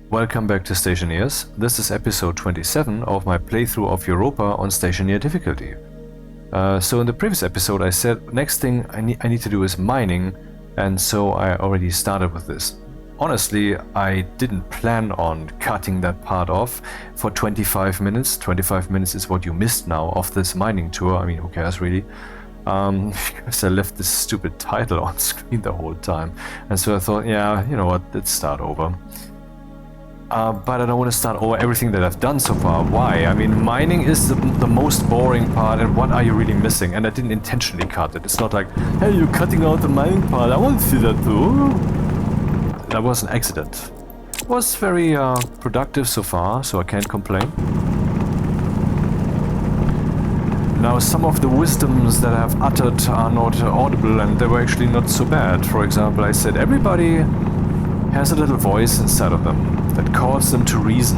Welcome back to Stationeers. This is episode 27 of my playthrough of Europa on Stationeer difficulty. So in the previous episode I said next thing I need to do is mining, and so I already started with this. Honestly, I didn't plan on cutting that part off for 25 minutes. 25 minutes is what you missed now of this mining tour. I mean, who cares really? Because I left this stupid title on screen the whole time. And so I thought, yeah, you know what, let's start over. But I don't want to start over everything that I've done so far. Why? I mean, mining is the most boring part, and what are you really missing? And I didn't intentionally cut it. It's not like, hey, you're cutting out the mining part, I want to see that too. That was an accident. It was very productive so far, so I can't complain. Now, some of the wisdoms that I've uttered are not audible, and they were actually not so bad. For example, I said everybody has a little voice inside of them that calls them to reason.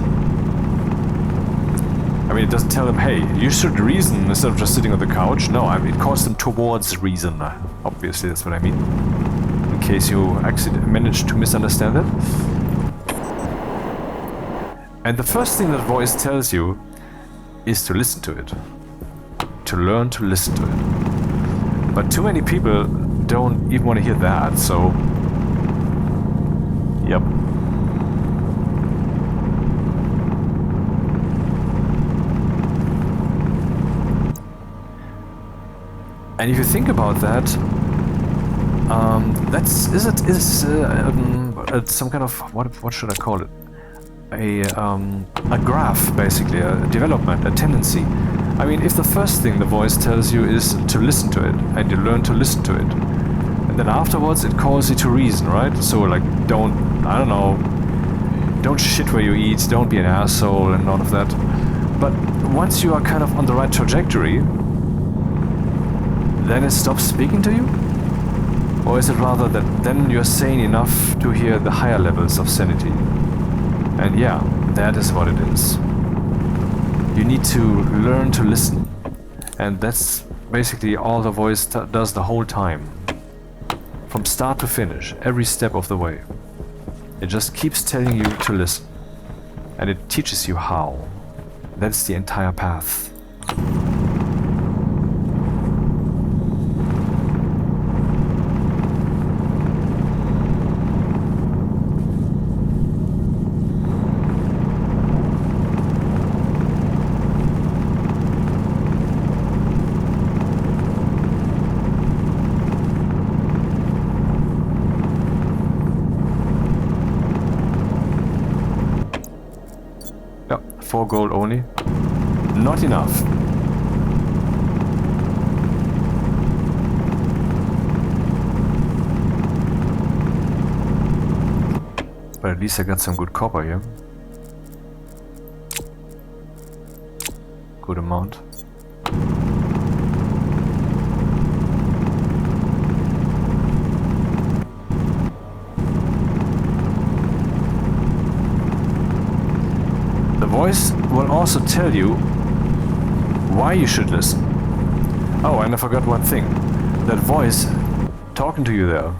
I mean, it doesn't tell them, hey, you should reason instead of just sitting on the couch. No, it calls them towards reason. Obviously, that's what I mean. In case you actually managed to misunderstand it. And the first thing that voice tells you is to listen to it. To learn to listen to it. But too many people don't even want to hear that, so... Yep. And if you think about that, it's some kind of what should I call it? A graph, basically, a development, a tendency. I mean, if the first thing the voice tells you is to listen to it, and you learn to listen to it, and then afterwards it calls you to reason, right? So like, don't shit where you eat, don't be an asshole, and none of that. But once you are kind of on the right trajectory, then it stops speaking to you? Or is it rather that then you're sane enough to hear the higher levels of sanity? And yeah, that is what it is. You need to learn to listen. And that's basically all the voice does the whole time. From start to finish, every step of the way. It just keeps telling you to listen. And it teaches you how. That's the entire path. Yeah, 4 gold only. Not enough. But at least I got some good copper here. Good amount. The voice will also tell you why you should listen. Oh, and I forgot one thing. That voice talking to you there,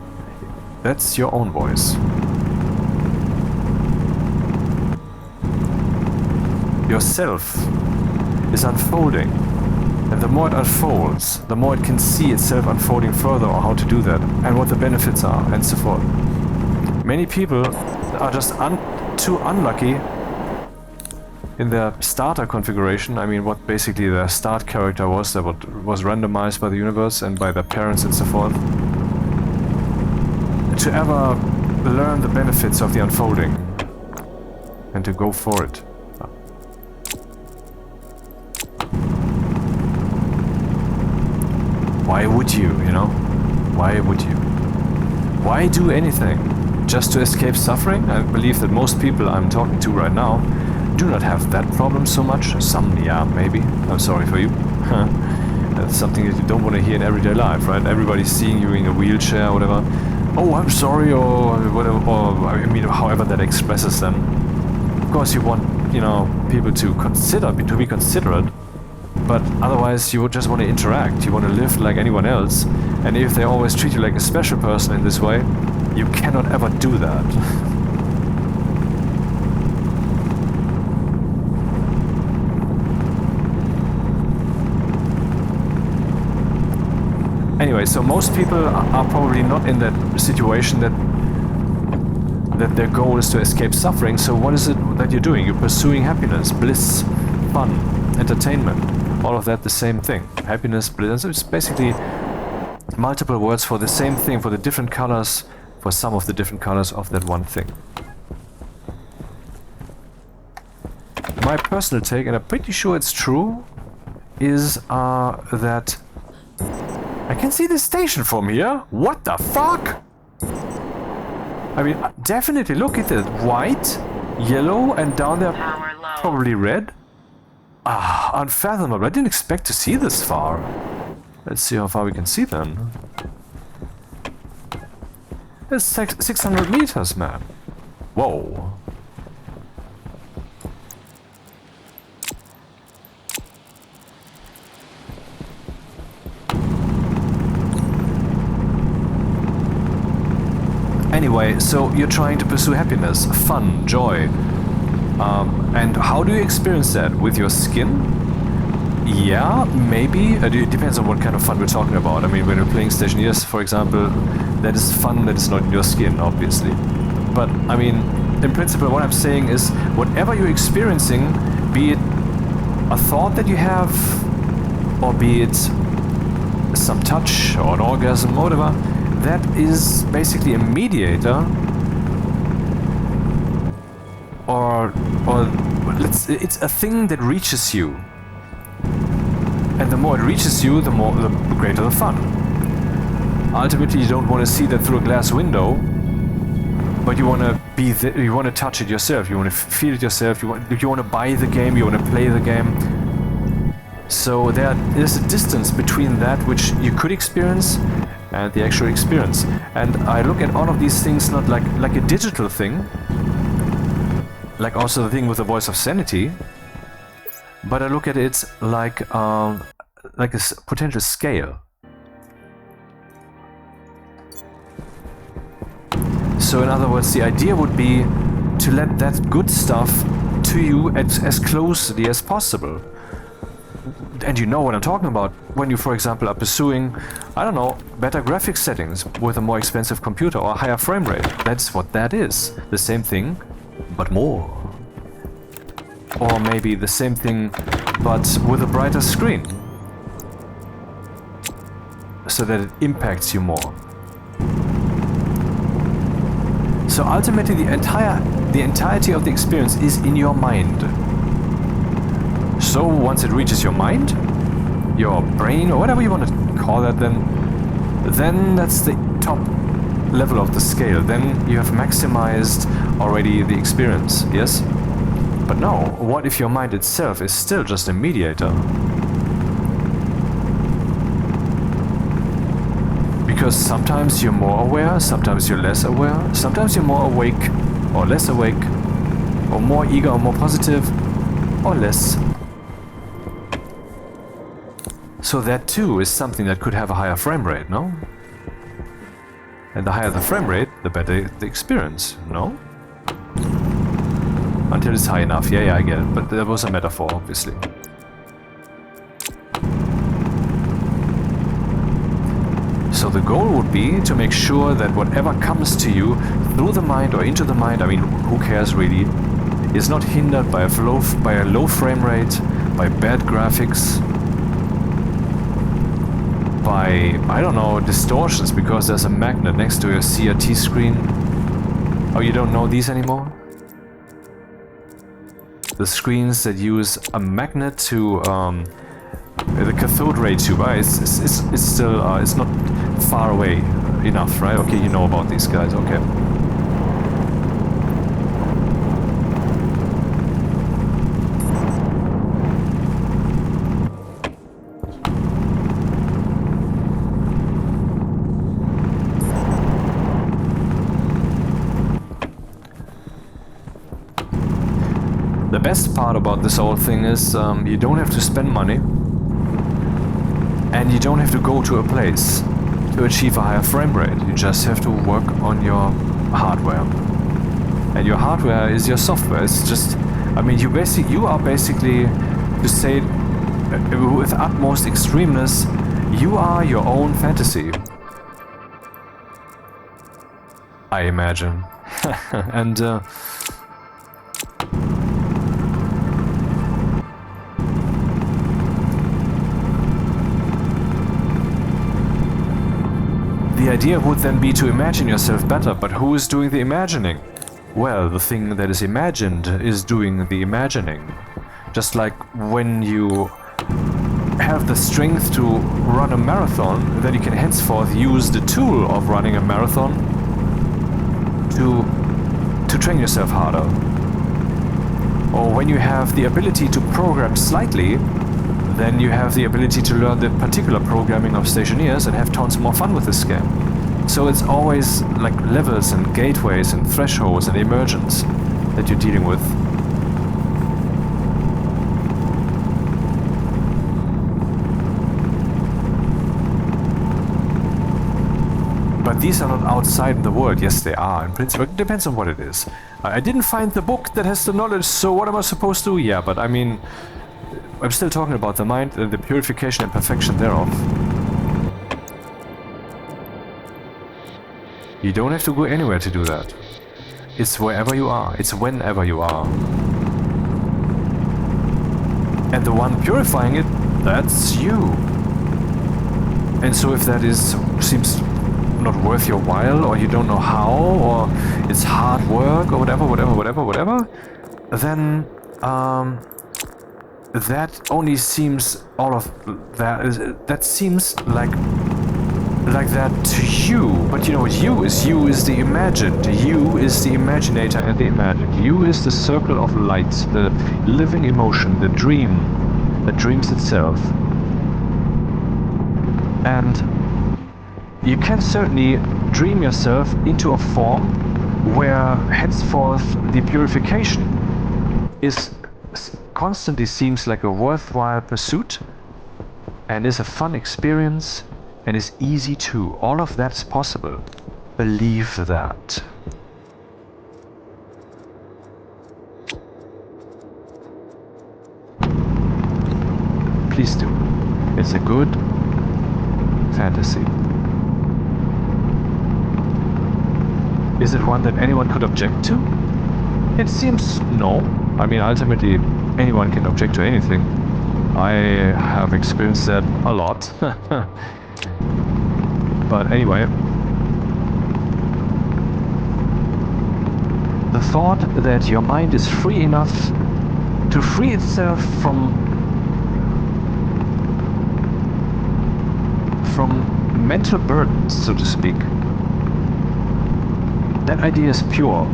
that's your own voice. Yourself is unfolding, and the more it unfolds, the more it can see itself unfolding further, or how to do that, and what the benefits are, and so forth. Many people are just too unlucky in their starter configuration. I mean, what basically their start character was, that was randomized by the universe and by their parents and so forth, to ever learn the benefits of the unfolding and to go for it. Why would you, you know? Why would you? Why do anything? Just to escape suffering? I believe that most people I'm talking to right now do not have that problem so much. Some, yeah, maybe. I'm sorry for you. That's something that you don't want to hear in everyday life, right? Everybody's seeing you in a wheelchair or whatever. Oh, I'm sorry, or whatever, or I mean, however that expresses them. Of course you want, you know, people to be considerate, but otherwise you would just want to interact, you want to live like anyone else, and if they always treat you like a special person in this way, you cannot ever do that. Anyway, so most people are probably not in that situation that their goal is to escape suffering. So what is it that you're doing? You're pursuing happiness, bliss, fun, entertainment, all of that the same thing. Happiness, bliss, it's basically multiple words for the same thing, for the different colors, for some of the different colors of that one thing. My personal take, and I'm pretty sure it's true, is that I can see the station from here. What the fuck? I mean, definitely look at it. White, yellow, and down there probably red. Ah, unfathomable. I didn't expect to see this far. Let's see how far we can see then. It's 600 meters, man. Whoa. Anyway, so you're trying to pursue happiness, fun, joy. And how do you experience that? With your skin? Yeah, maybe. It depends on what kind of fun we're talking about. I mean, when you're playing Stationeers, for example, that is fun that is not in your skin, obviously. But, I mean, in principle, what I'm saying is, whatever you're experiencing, be it a thought that you have, or be it some touch, or an orgasm, or whatever, that is basically a mediator, or it's a thing that reaches you. And the more it reaches you, the greater the fun. Ultimately, you don't want to see that through a glass window, but you want to be you want to touch it yourself. You want to feel it yourself. You want to buy the game. You want to play the game. So there's a distance between that which you could experience and the actual experience. And I look at all of these things not like a digital thing, like also the thing with the voice of sanity. But I look at it like a potential scale. So in other words, the idea would be to let that good stuff to you as closely as possible. And you know what I'm talking about when you, for example, are pursuing, I don't know, better graphics settings with a more expensive computer or a higher frame rate. That's what that is. The same thing, but more. Or maybe the same thing, but with a brighter screen, so that it impacts you more. So ultimately, the entirety of the experience is in your mind. So once it reaches your mind, your brain, or whatever you want to call that, then that's the top level of the scale. Then you have maximized already the experience. Yes. But no, what if your mind itself is still just a mediator? Because sometimes you're more aware, sometimes you're less aware, sometimes you're more awake or less awake, or more eager or more positive, or less. So that too is something that could have a higher frame rate, no? And the higher the frame rate, the better the experience, no? Until it's high enough. Yeah, I get it. But that was a metaphor, obviously. So the goal would be to make sure that whatever comes to you through the mind or into the mind, I mean, who cares really, is not hindered by a low frame rate, by bad graphics, by, I don't know, distortions because there's a magnet next to your CRT screen. Oh, you don't know these anymore? The screens that use a magnet to the cathode ray tube. It's still it's not far away enough, right? Okay, you know about these guys. Okay. The best part about this whole thing is you don't have to spend money, and you don't have to go to a place to achieve a higher frame rate. You just have to work on your hardware, and your hardware is your software. It's just, I mean, you are basically, to say it with utmost extremeness, You are your own fantasy, I imagine. And the idea would then be to imagine yourself better, but who is doing the imagining? Well, the thing that is imagined is doing the imagining. Just like when you have the strength to run a marathon, then you can henceforth use the tool of running a marathon to train yourself harder. Or when you have the ability to program slightly, then you have the ability to learn the particular programming of Stationeers and have tons more fun with this game. So it's always like levels and gateways and thresholds and emergence that you're dealing with. But these are not outside in the world. Yes, they are. In principle, it depends on what it is. I didn't find the book that has the knowledge, so what am I supposed to do? Yeah, but I mean, I'm still talking about the mind and the purification and perfection thereof. You don't have to go anywhere to do that. It's wherever you are. It's whenever you are. And the one purifying it, that's you. And so if that seems not worth your while, or you don't know how, or it's hard work, or whatever, then that only seems that seems like that to you. But you know what you is the imagined, you is the imaginator and the imagined, you is the circle of light, the living emotion, the dream that dreams itself. And you can certainly dream yourself into a form where henceforth the purification constantly seems like a worthwhile pursuit and is a fun experience and is easy too. All of that's possible. Believe that. Please do. It's a good fantasy. Is it one that anyone could object to? It seems no. I mean, ultimately, anyone can object to anything. I have experienced that a lot. But anyway, the thought that your mind is free enough to free itself from mental burdens, so to speak, that idea is pure.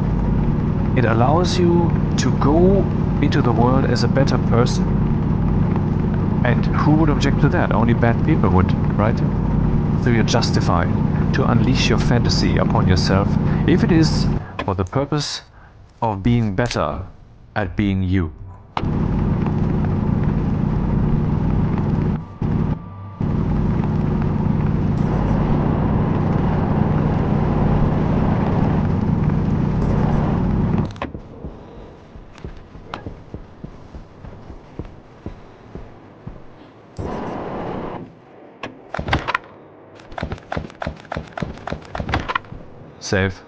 It allows you to go into the world as a better person. And who would object to that? Only bad people would, right? So you're justified to unleash your fantasy upon yourself, if it is for the purpose of being better at being you. Save.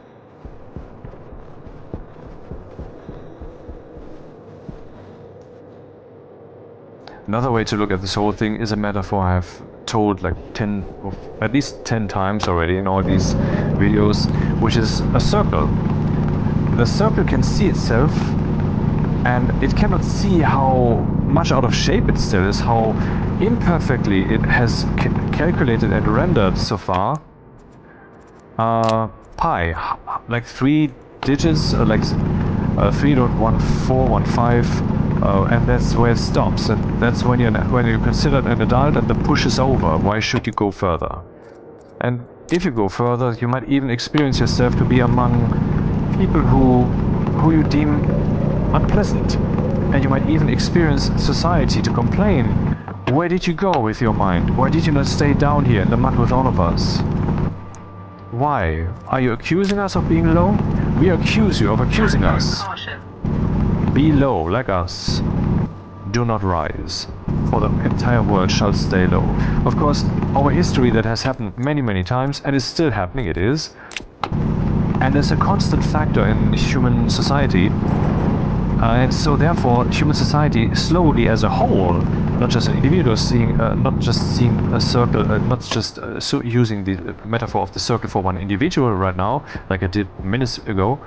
Another way to look at this whole thing is a metaphor I've told like at least 10 times already in all these videos, which is a circle. The circle can see itself, and it cannot see how much out of shape it still is, how imperfectly it has calculated and rendered so far. Pi, like 3 digits, like 3.1415, and that's where it stops. And that's when you're considered an adult and the push is over. Why should you go further? And if you go further, you might even experience yourself to be among people who you deem unpleasant, and you might even experience society to complain. Where did you go with your mind? Why did you not stay down here in the mud with all of us? Why? Are you accusing us of being low? We accuse you of accusing us. Be low, like us. do not rise, for the entire world shall stay low. Of course, over history that has happened many, many times, and is still happening, it is. And it's a constant factor in human society. And so therefore, human society slowly as a whole, not just an individual not just seeing a circle, not just using the metaphor of the circle for one individual right now, like I did minutes ago,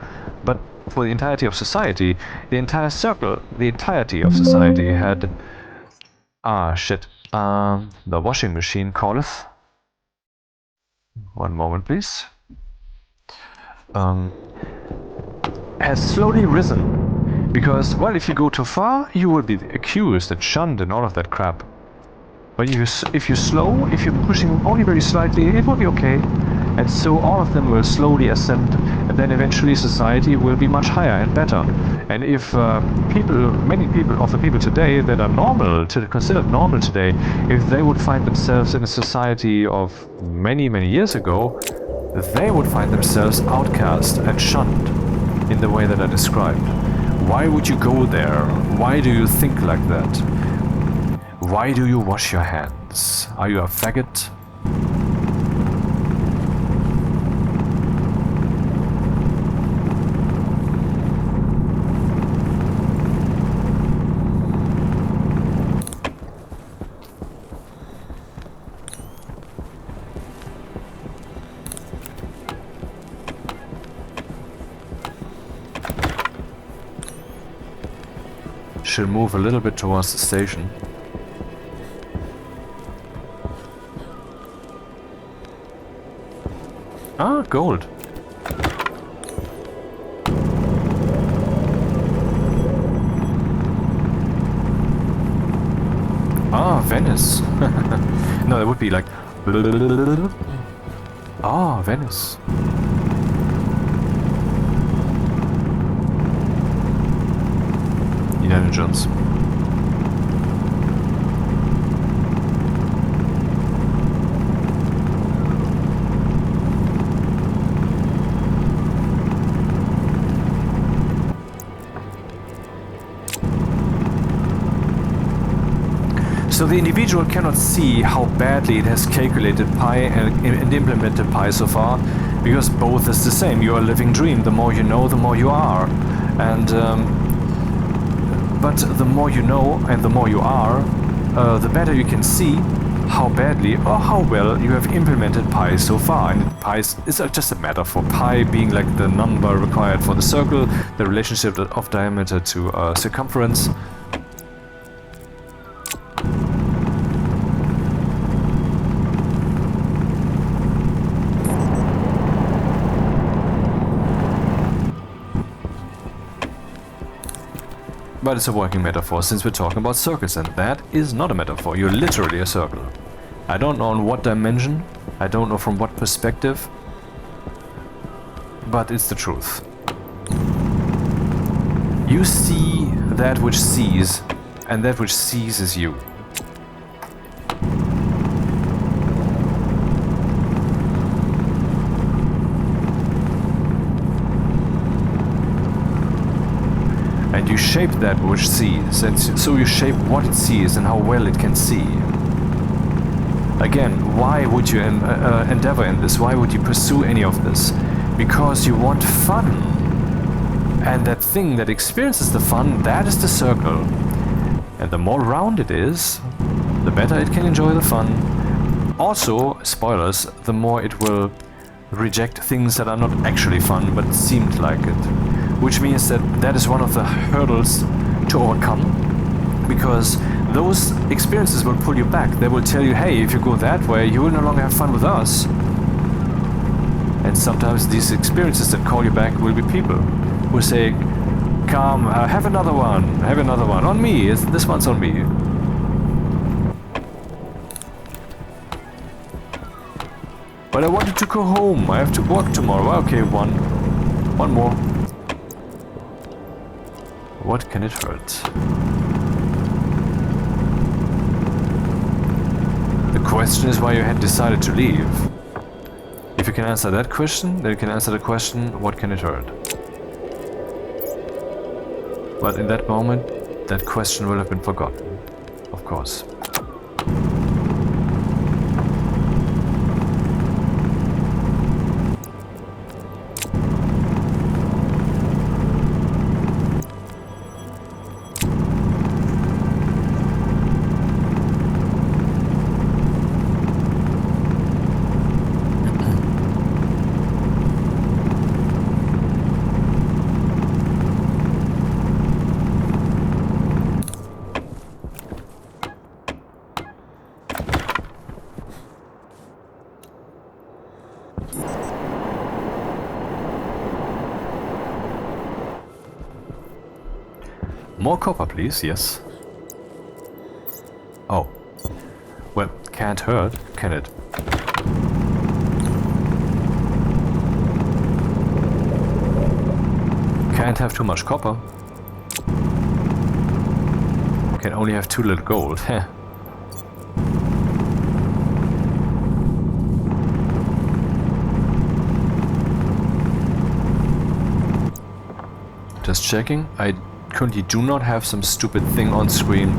but for the entirety of society, the entire circle, the entirety of society had... Ah, shit. The washing machine calleth. One moment, please. Has slowly risen. Because, well, if you go too far, you will be accused and shunned and all of that crap. But if you're slow, if you're pushing only very slightly, it will be okay. And so all of them will slowly ascend, and then eventually society will be much higher and better. And if many of the people today that are normal, considered normal today, if they would find themselves in a society of many, many years ago, they would find themselves outcast and shunned in the way that I described. Why would you go there? Why do you think like that? Why do you wash your hands? Are you a faggot? Should move a little bit towards the station. Ah, gold. Ah, Venice. No, that would be like... Ah, Venice. Indiana Jones. So the individual cannot see how badly it has calculated pi and implemented pi so far, because both is the same. You are a living dream. The more you know, the more you are. And but the more you know and the more you are, the better you can see how badly or how well you have implemented pi so far. And pi is just a metaphor. Pi being like the number required for the circle, the relationship of diameter to circumference. But it's a working metaphor since we're talking about circles, and that is not a metaphor. You're literally a circle. I don't know in what dimension, I don't know from what perspective, but it's the truth. You see that which sees, and that which sees is you. And you shape that which sees, and so you shape what it sees and how well it can see. Again, why would you endeavor in this? Why would you pursue any of this? Because you want fun. And that thing that experiences the fun, that is the circle. And the more round it is, the better it can enjoy the fun. Also, spoilers, the more it will reject things that are not actually fun but seemed like it. Which means that that is one of the hurdles to overcome, because those experiences will pull you back. They will tell you, hey, if you go that way, you will no longer have fun with us. And sometimes these experiences that call you back will be people who say, come, have another one, on me, this one's on me. But I wanted to go home, I have to work tomorrow. Okay, one more. What can it hurt? The question is why you had decided to leave. If you can answer that question, then you can answer the question, what can it hurt? But in that moment, that question will have been forgotten, of course. More copper, please, yes. Oh. Well, can't hurt, can it? Can't have too much copper. Can only have too little gold, heh. Just checking. I currently do not have some stupid thing on screen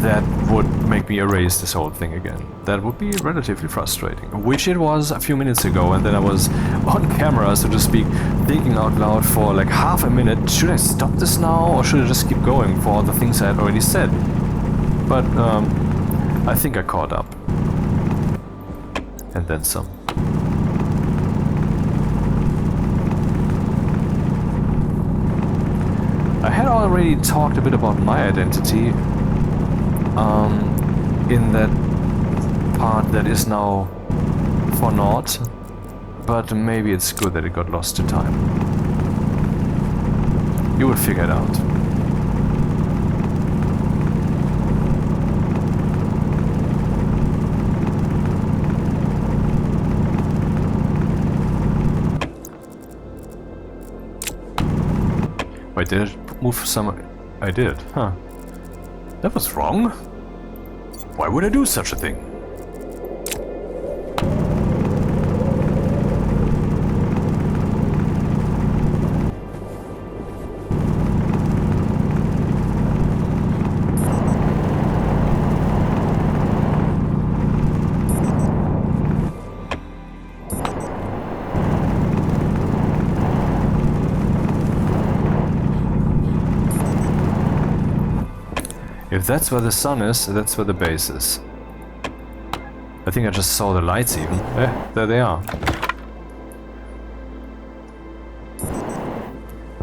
that would make me erase this whole thing again. That would be relatively frustrating. Which it was a few minutes ago, and then I was on camera, so to speak, thinking out loud for like half a minute. Should I stop this now, or should I just keep going for all the things I had already said? But I think I caught up. And then some. I had already talked a bit about my identity in that part that is now for naught, but maybe it's good that it got lost to time. You will figure it out. Wait, did it move some... I did, huh. That was wrong. Why would I do such a thing? If that's where the sun is, that's where the base is. I think I just saw the lights even. There they are.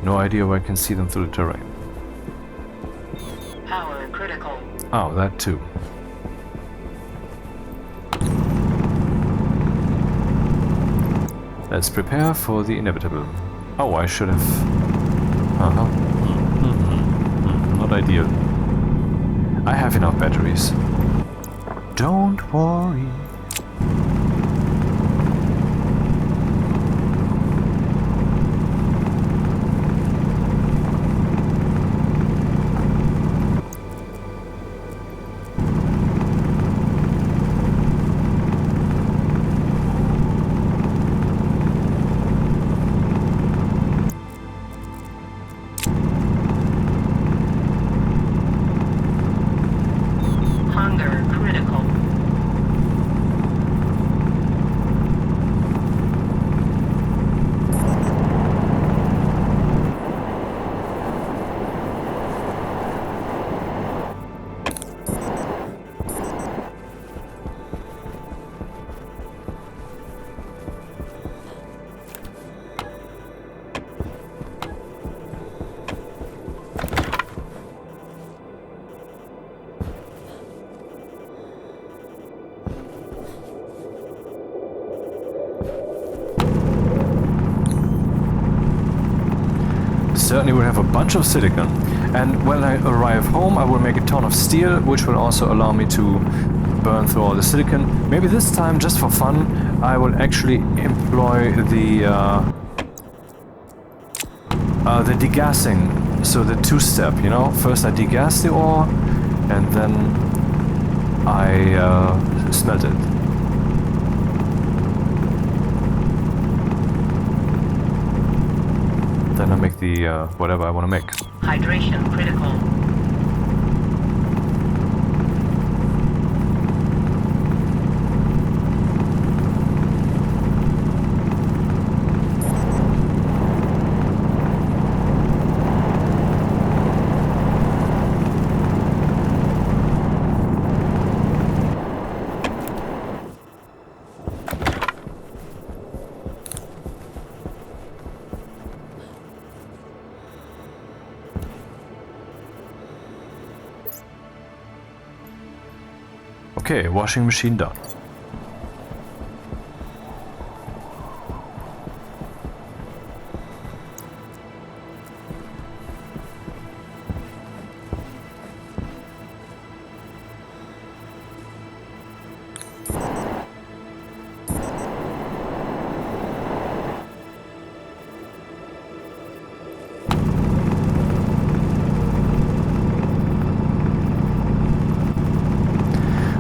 No idea where I can see them through the terrain. Power critical. Oh, that too. Let's prepare for the inevitable. Oh, I should have... Not ideal. I have enough batteries. Don't worry. Certainly will have a bunch of silicon, and when I arrive home I will make a ton of steel, which will also allow me to burn through all the silicon. Maybe this time, just for fun, I will actually employ the degassing, so the two-step, you know? First I degas the ore, and then I smelt it. Then I make the whatever I want to make. Hydration critical. Okay, washing machine done.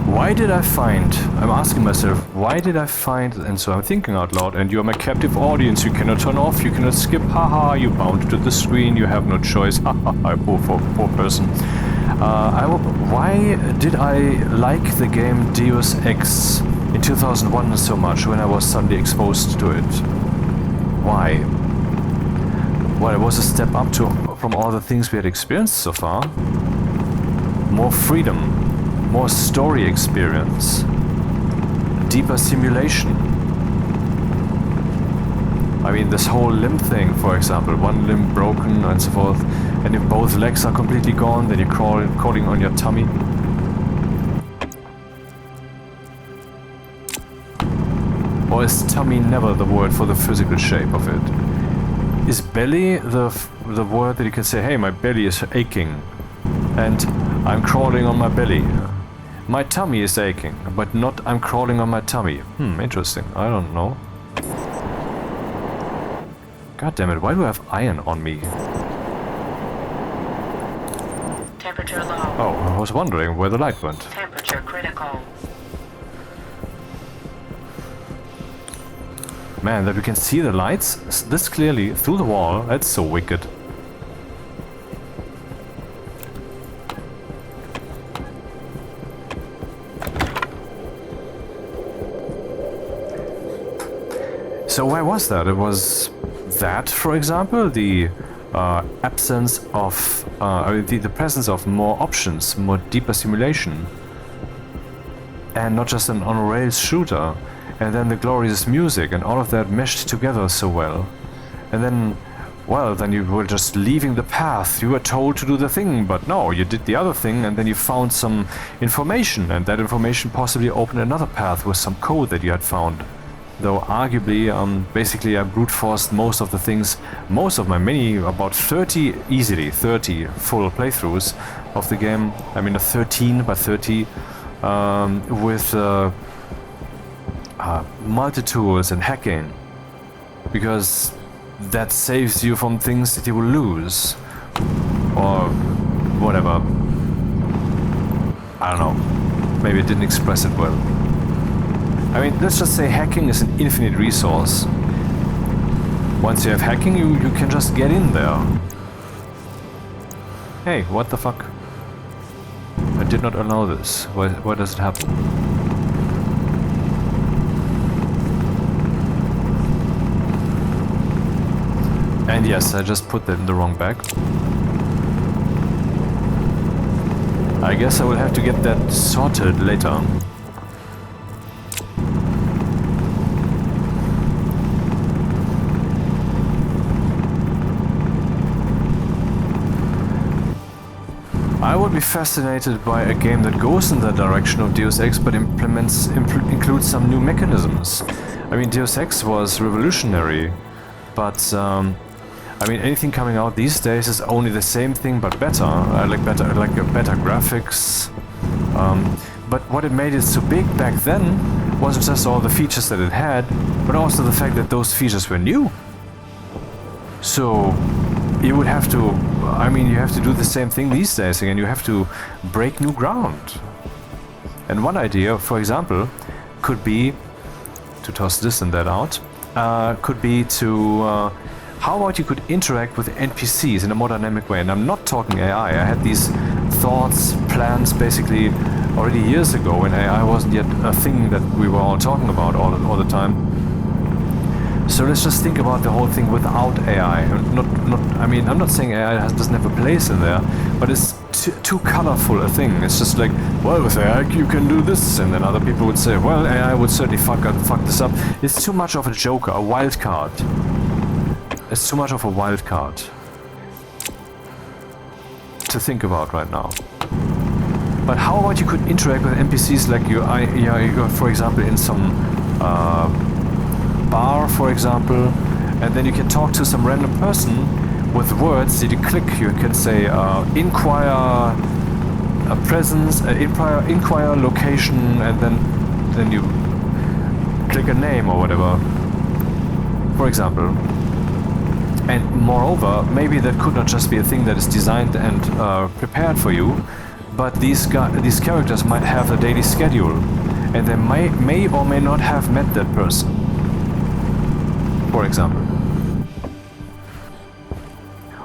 Why did I find, I'm asking myself, why did I find, and so I'm thinking out loud, and you're my captive audience, you cannot turn off, you cannot skip, haha, you bound to the screen, you have no choice, haha, poor person. Why did I like the game Deus Ex in 2001 so much when I was suddenly exposed to it? Why? Well, it was a step up from all the things we had experienced so far. More freedom. More story experience, deeper simulation. I mean, this whole limb thing, for example, one limb broken and so forth, and if both legs are completely gone, then you're crawling on your tummy. Or is tummy never the word for the physical shape of it? Is belly the word that you can say, hey, my belly is aching, and I'm crawling on my belly? My tummy is aching, but not I'm crawling on my tummy. Interesting. I don't know. God damn it, why do I have iron on me? Temperature low. Oh, I was wondering where the light went. Temperature critical. Man, that we can see the lights this clearly through the wall, that's so wicked. So why was that? It was that, for example, the absence of, the presence of more options, more deeper simulation, and not just an on-rails shooter, and then the glorious music, and all of that meshed together so well. And then, well, then you were just leaving the path. You were told to do the thing, but no, you did the other thing, and then you found some information, and that information possibly opened another path with some code that you had found. Though arguably, basically I brute forced most of the things, most of my about 30, easily 30 full playthroughs of the game. I mean, a 13 by 30 with multi-tools and hacking, because that saves you from things that you will lose, or whatever. I don't know, maybe I didn't express it well. I mean, let's just say hacking is an infinite resource. Once you have hacking, you can just get in there. Hey, what the fuck? I did not allow this. Why does it happen? And yes, I just put that in the wrong bag. I guess I will have to get that sorted later. I would be fascinated by a game that goes in the direction of Deus Ex but includes some new mechanisms. I mean, Deus Ex was revolutionary, but I mean, anything coming out these days is only the same thing but better. Better graphics. But what it made it so big back then wasn't just all the features that it had, but also the fact that those features were new. So you would have to, I mean, you have to do the same thing these days again. You have to break new ground. And one idea, for example, could be, to toss this and that out, could be to, how about you could interact with NPCs in a more dynamic way? And I'm not talking AI. I had these thoughts, plans, basically already years ago when AI wasn't yet a thing that we were all talking about all the time. So let's just think about the whole thing without AI. I mean, I'm not saying AI doesn't have a place in there, but it's too colorful a thing. It's just like, well, with AI you can do this, and then other people would say, well, AI would certainly fuck this up. It's too much of a joker, a wild card. It's too much of a wild card to think about right now. But how about you could interact with NPCs like you're for example in some bar, for example, and then you can talk to some random person with words that you click. You can say inquire a presence, inquire location, and then you click a name or whatever, for example. And moreover, maybe that could not just be a thing that is designed and prepared for you, but these characters might have a daily schedule, and they may or may not have met that person, for example.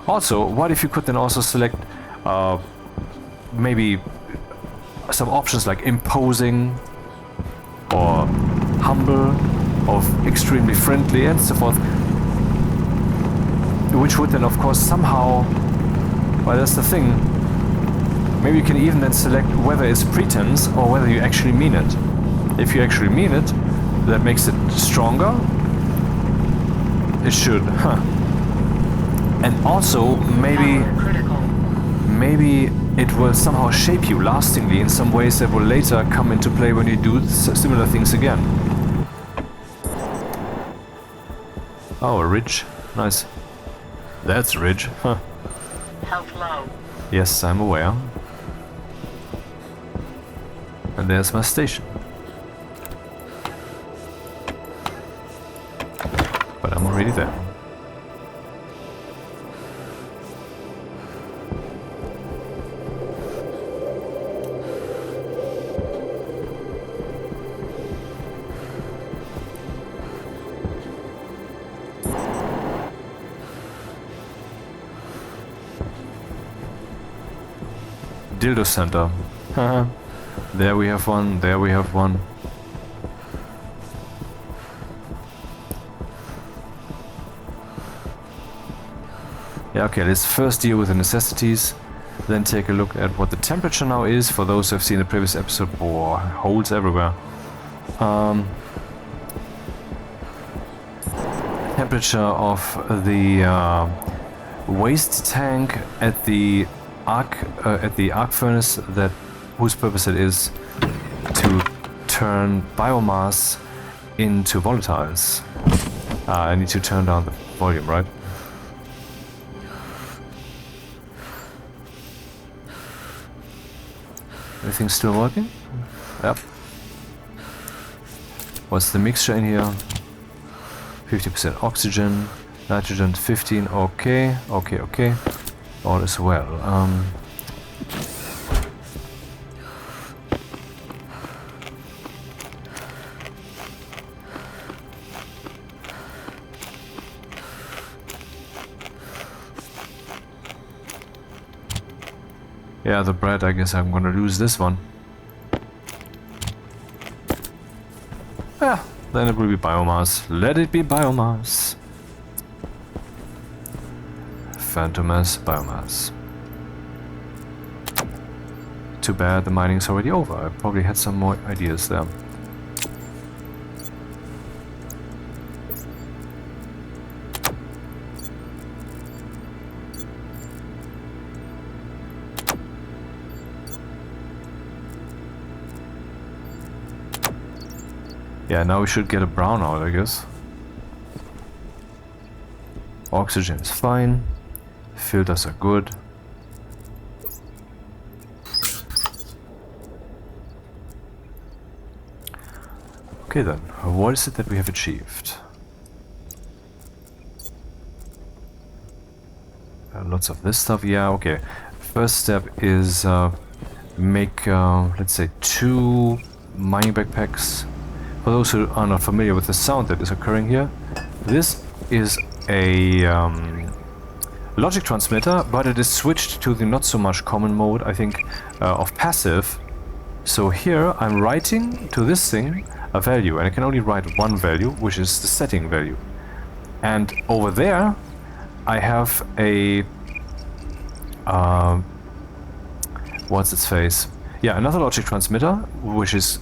Also, what if you could then also select maybe some options like imposing or humble or extremely friendly and so forth, which would then of course somehow, well, that's the thing, maybe you can even then select whether it's pretense or whether you actually mean it. If you actually mean it, that makes it stronger. It should, And also maybe it will somehow shape you lastingly in some ways that will later come into play when you do similar things again. Oh, a ridge. Nice. That's a ridge. Huh. Health low. Yes, I'm aware. And there's my station. But I'm already there. Dildo center. There we have one, there we have one. Yeah, okay, let's first deal with the necessities, then take a look at what the temperature now is. For those who have seen the previous episode, holes everywhere. Temperature of the waste tank at the arc furnace, whose purpose it is to turn biomass into volatiles. I need to turn down the volume, right? Everything's still working? Yep. What's the mixture in here? 50% oxygen, nitrogen 15, okay. All is well. Yeah, the bread, I guess I'm gonna lose this one. Yeah, then it will be biomass. Let it be biomass. Phantomass, biomass. Too bad the mining's already over. I probably had some more ideas there. Yeah, now we should get a brownout, I guess. Oxygen is fine. Filters are good. Okay then, what is it that we have achieved? Lots of this stuff, yeah, okay. First step is make, let's say, 2 mining backpacks. For those who are not familiar with the sound that is occurring here, this is a logic transmitter, but it is switched to the not so much common mode, I think, of passive. So here I'm writing to this thing a value, and I can only write one value, which is the setting value. And over there I have a what's its face? Yeah, another logic transmitter, which is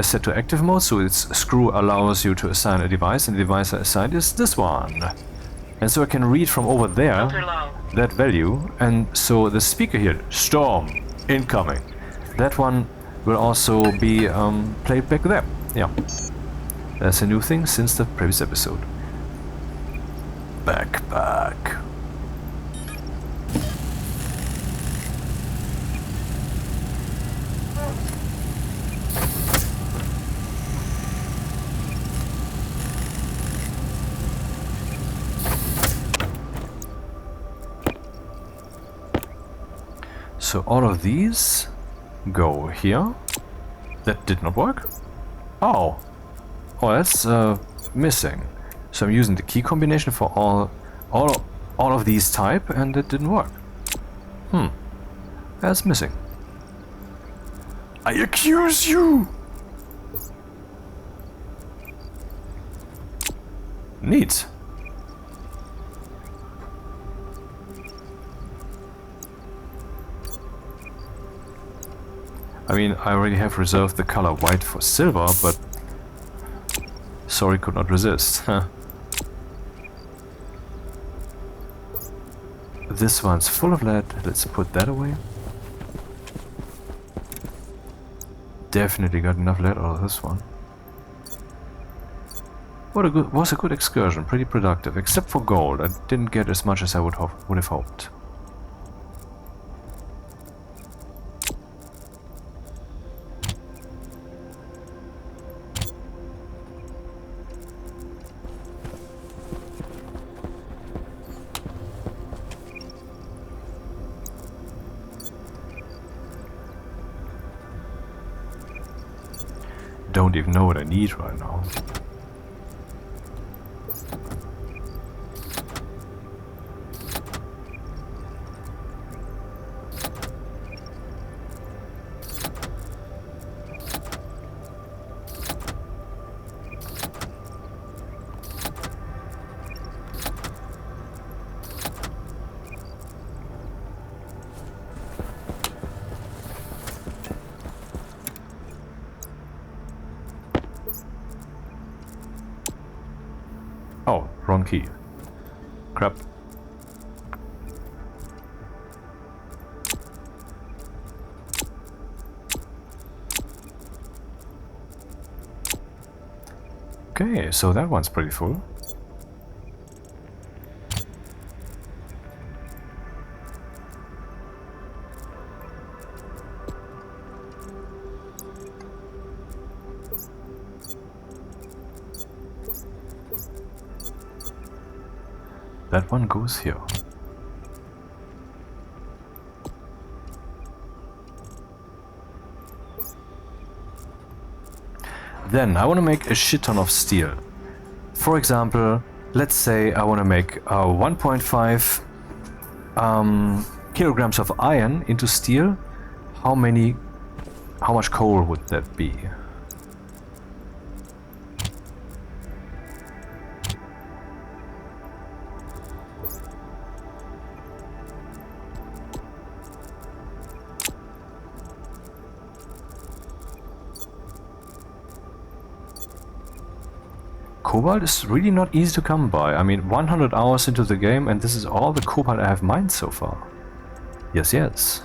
set to active mode, so its screw allows you to assign a device, and the device I assigned is this one. And so I can read from over there that value, and so the speaker here, storm, incoming. that one will also be played back there. Yeah. That's a new thing since the previous episode. Backpack. So all of these go here. That did not work. Oh. Oh, that's missing. So I'm using the key combination for all of these type, and it didn't work. That's missing. I accuse you! Neat. I mean, I already have reserved the color white for silver, but sorry, could not resist. This one's full of lead. Let's put that away. Definitely got enough lead out of this one. Was a good excursion, pretty productive, except for gold. I didn't get as much as I would have hoped. Don't even know what I need right now. Oh, wrong key. Crap. Okay, so that one's pretty full. That one goes here. Then I want to make a shit ton of steel. For example, let's say I want to make 1.5 kilograms of iron into steel. How much coal would that be? Cobalt is really not easy to come by. I mean, 100 hours into the game and this is all the cobalt I have mined so far. Yes, yes.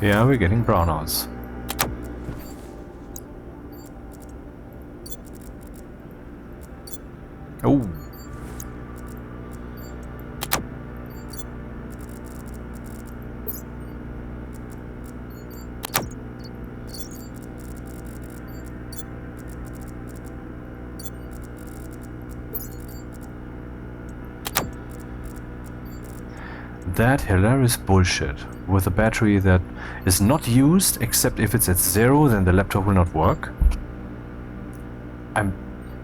Yeah, we're getting brownouts. Oh. That hilarious bullshit with a battery that is not used, except if it's at 0, then the laptop will not work. I'm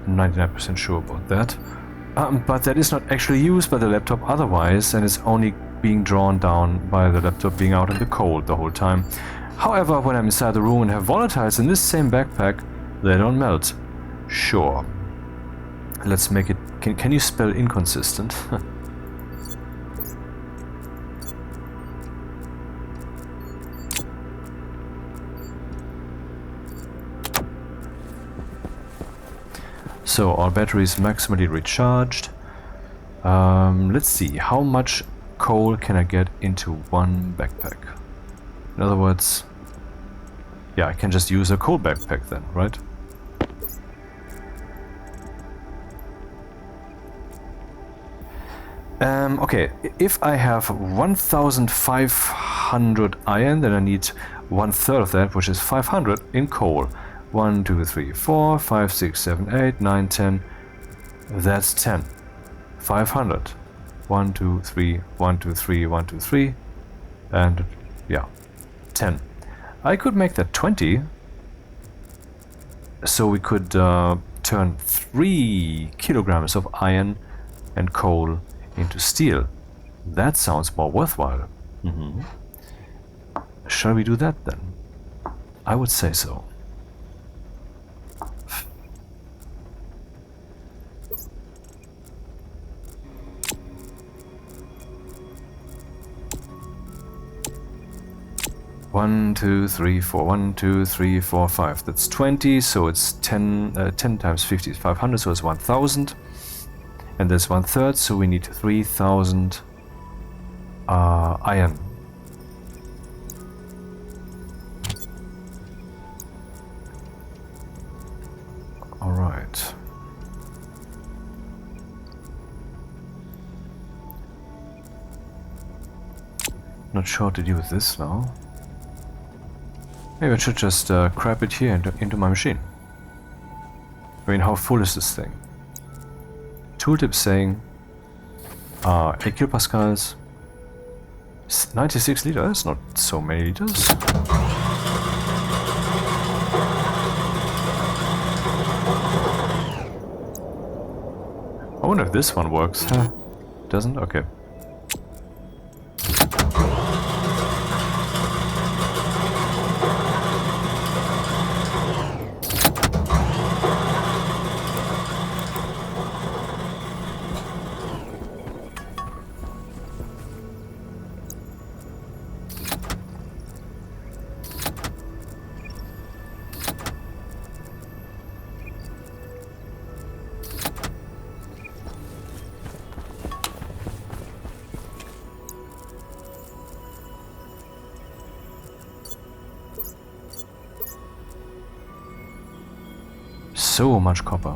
99% sure about that. But that is not actually used by the laptop otherwise, and is only being drawn down by the laptop being out in the cold the whole time. However, when I'm inside the room and have volatiles in this same backpack, they don't melt. Sure. Let's make it Can you spell inconsistent? So our battery is maximally recharged. Let's see, how much coal can I get into one backpack? In other words, yeah, I can just use a coal backpack then, right? Okay, if I have 1,500 iron, then I need 1/3 of that, which is 500 in coal. 1, 2, 3, 4, 5, 6, 7, 8, 9, 10. That's 10. 500. 1, 2, 3, 1, 2, 3, 1, 2, 3. And yeah, 10. I could make that 20. So we could turn 3 kilograms of iron and coal into steel. That sounds more worthwhile. Shall we do that then? I would say so. One, 2, 3, 4. 1, 2, 3, 4, 5. That's 20. So it's 10. 10 times 50 is 500. So it's 1,000. And that's 1/3. So we need 3,000 iron. All right. Not sure what to do with this now. Maybe I should just crap it here into my machine. I mean, how full is this thing? Tooltip saying 8 kilopascals, 96 liters. That's not so many liters. I wonder if this one works. Huh? Doesn't? Okay. So much copper.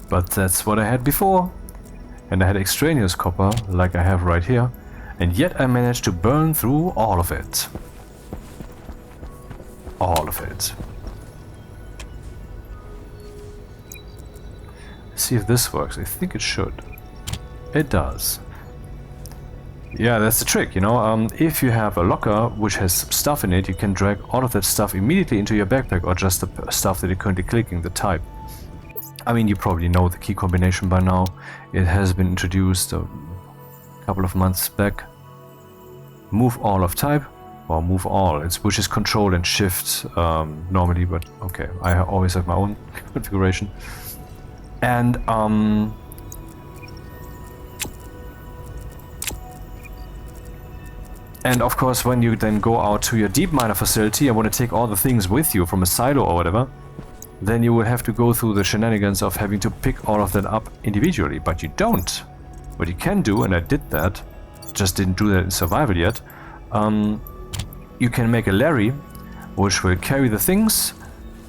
But that's what I had before. And I had extraneous copper, like I have right here. And yet I managed to burn through all of it. All of it. See if this works. I think it should. It does. Yeah, that's the trick, you know. If you have a locker which has stuff in it, you can drag all of that stuff immediately into your backpack, or just the stuff that you're currently clicking, the type. I mean, you probably know the key combination by now. It has been introduced a couple of months back. Move all of type, or move all, which is Control and Shift normally, but okay, I always have my own configuration. And of course, when you then go out to your deep miner facility and want to take all the things with you from a silo or whatever, then you will have to go through the shenanigans of having to pick all of that up individually. But you don't. What you can do, and I did that, just didn't do that in survival yet, you can make a Larry which will carry the things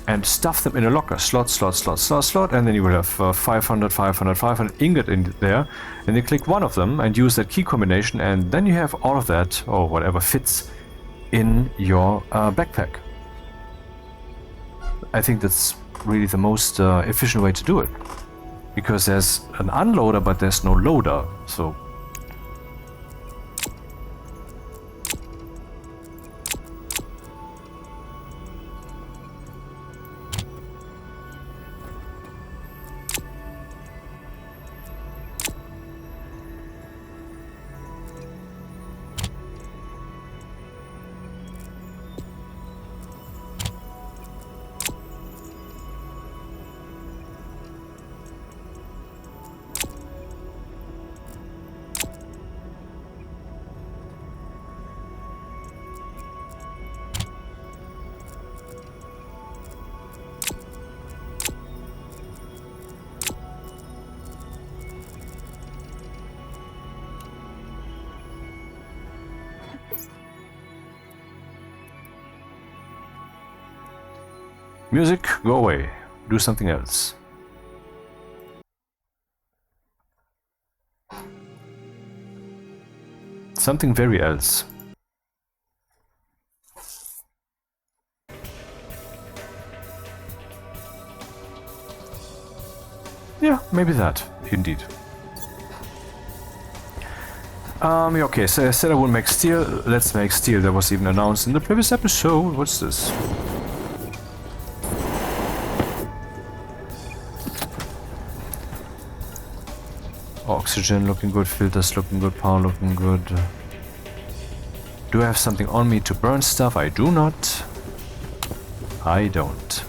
and stuff them in a locker, slot, and then you will have 500, 500, 500 ingot in there, and you click one of them and use that key combination, and then you have all of that, or whatever fits, in your backpack. I think that's really the most efficient way to do it, because there's an unloader, but there's no loader, so... Music, go away. Do something else. Something very else. Yeah, maybe that, indeed. Yeah, okay, so I said I would make steel. Let's make steel. That was even announced in the previous episode. What's this? Oxygen looking good, filters looking good, power looking good. Do I have something on me to burn stuff? I do not. I don't.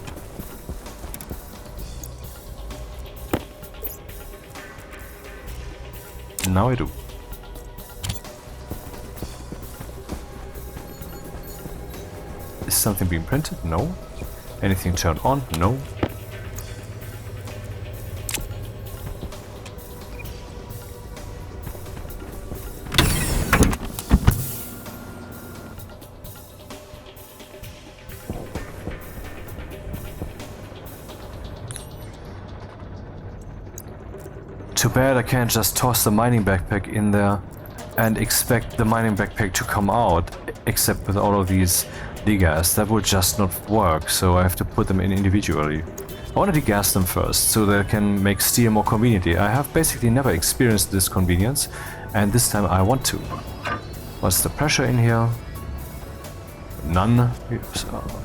Now I do. Is something being printed? No. Anything turned on? No. Too bad I can't just toss the mining backpack in there and expect the mining backpack to come out, except with all of these degas. That would just not work, so I have to put them in individually. I want to degas them first, so that I can make steel more conveniently. I have basically never experienced this convenience, and this time I want to. What's the pressure in here? None.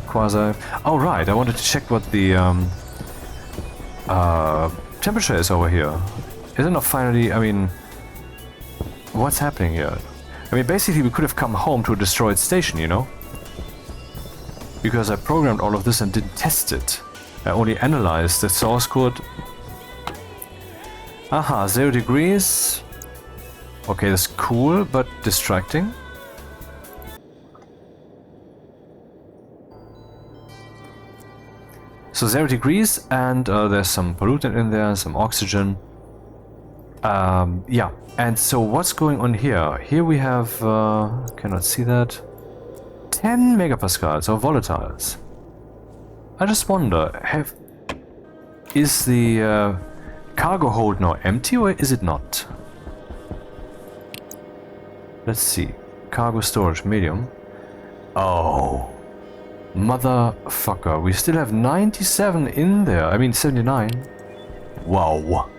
Quasi. Oh right, I wanted to check what the temperature is over here. Is it not finally, I mean, what's happening here? I mean, basically we could have come home to a destroyed station, you know? Because I programmed all of this and didn't test it. I only analyzed the source code. Aha, 0 degrees. Okay, that's cool, but distracting. So 0 degrees, and there's some pollutant in there, some oxygen. Yeah, and so what's going on here? Here we have, cannot see that, 10 megapascals of volatiles. I just wonder, is the cargo hold now empty or is it not? Let's see, cargo storage medium. Oh, motherfucker, we still have 97 in there, I mean 79. Wow.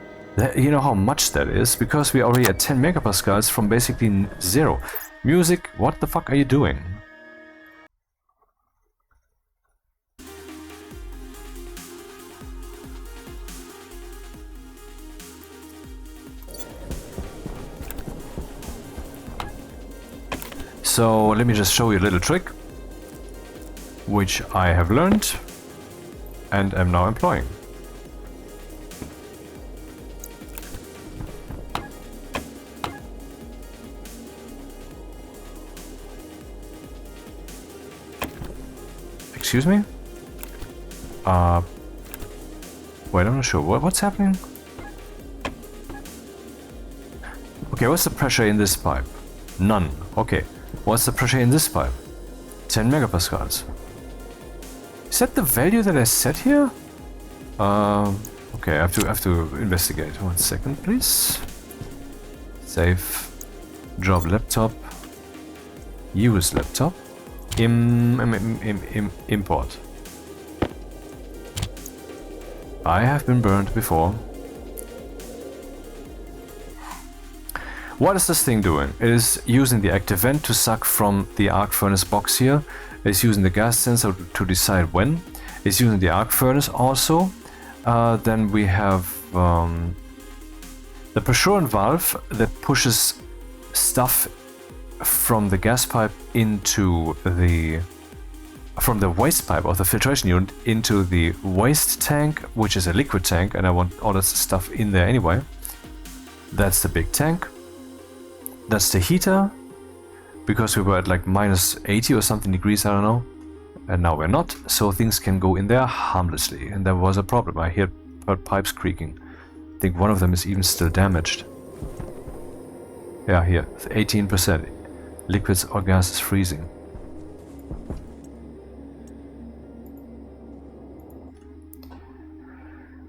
You know how much that is? Because we're already at 10 megapascals from basically 0. Music, what the fuck are you doing? So let me just show you a little trick, which I have learned and am now employing. Excuse me? Wait, I'm not sure. What's happening? Okay, what's the pressure in this pipe? None. Okay. What's the pressure in this pipe? 10 megapascals. Is that the value that I set here? Okay, I have to investigate. 1 second, please. Save. Drop laptop. Use laptop. Import. I have been burned before. What is this thing doing? It is using the active vent to suck from the arc furnace box here. It's using the gas sensor to decide when. It's using the arc furnace also. Then we have the pressure valve that pushes stuff from the gas pipe into the from the waste pipe of the filtration unit into the waste tank, which is a liquid tank, and I want all this stuff in there anyway. That's the big tank. That's the heater, because we were at like minus 80 or something degrees, I don't know, and now we're not, so things can go in there harmlessly, and there was a problem. I heard pipes creaking. I think one of them is even still damaged. Yeah, here, 18%. Liquids or gas is freezing.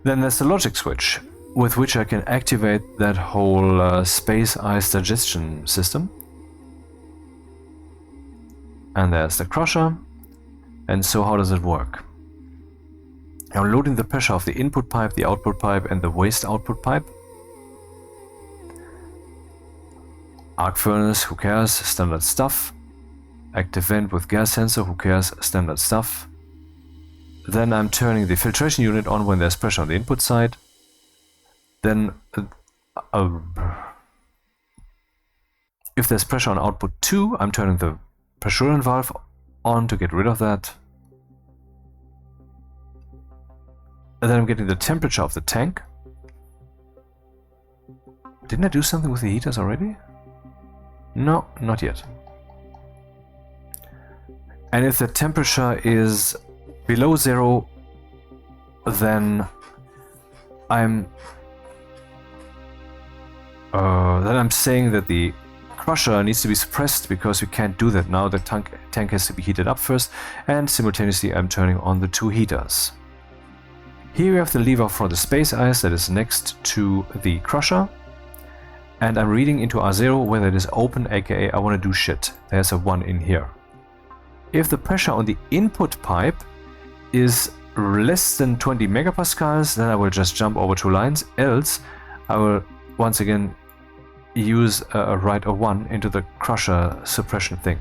Then there's the logic switch, with which I can activate that whole space ice digestion system. And there's the crusher. And so how does it work? I'm loading the pressure of the input pipe, the output pipe, and the waste output pipe. Arc furnace, who cares, standard stuff. Active vent with gas sensor, who cares, standard stuff. Then I'm turning the filtration unit on when there's pressure on the input side. Then if there's pressure on output 2, I'm turning the pressurant valve on to get rid of that. And then I'm getting the temperature of the tank. Didn't I do something with the heaters already? No, not yet. And if the temperature is below 0, then I'm saying that the crusher needs to be suppressed, because we can't do that now. The tank has to be heated up first, and simultaneously I'm turning on the 2 heaters. Here we have the lever for the space ice that is next to the crusher, and I'm reading into R0 whether it is open, aka I want to do shit. There's a 1 in here. If the pressure on the input pipe is less than 20 megapascals, then I will just jump over 2 lines, else I will once again use write a 1 into the crusher suppression thing.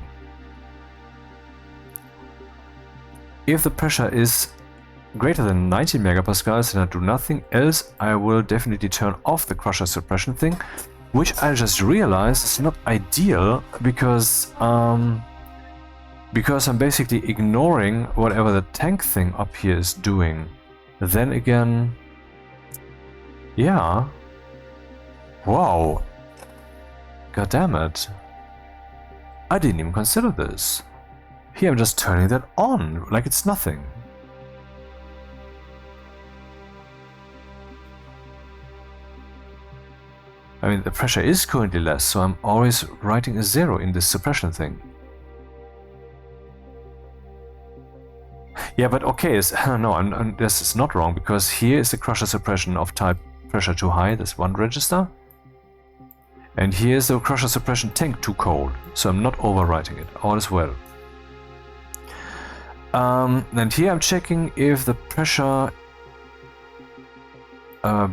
If the pressure is greater than 90 megapascals, then I do nothing, else I will definitely turn off the crusher suppression thing, which I just realized is not ideal, because I'm basically ignoring whatever the tank thing up here is doing. Then again, yeah. Wow. God damn it. I didn't even consider this. Here I'm just turning that on, like it's nothing. I mean, the pressure is currently less, so I'm always writing a 0 in this suppression thing. Yeah, but okay, no, this is not wrong, because here is the crusher suppression of type pressure too high, that's 1 register. And here's the crusher suppression tank too cold, so I'm not overwriting it, all is well. And here I'm checking if the pressure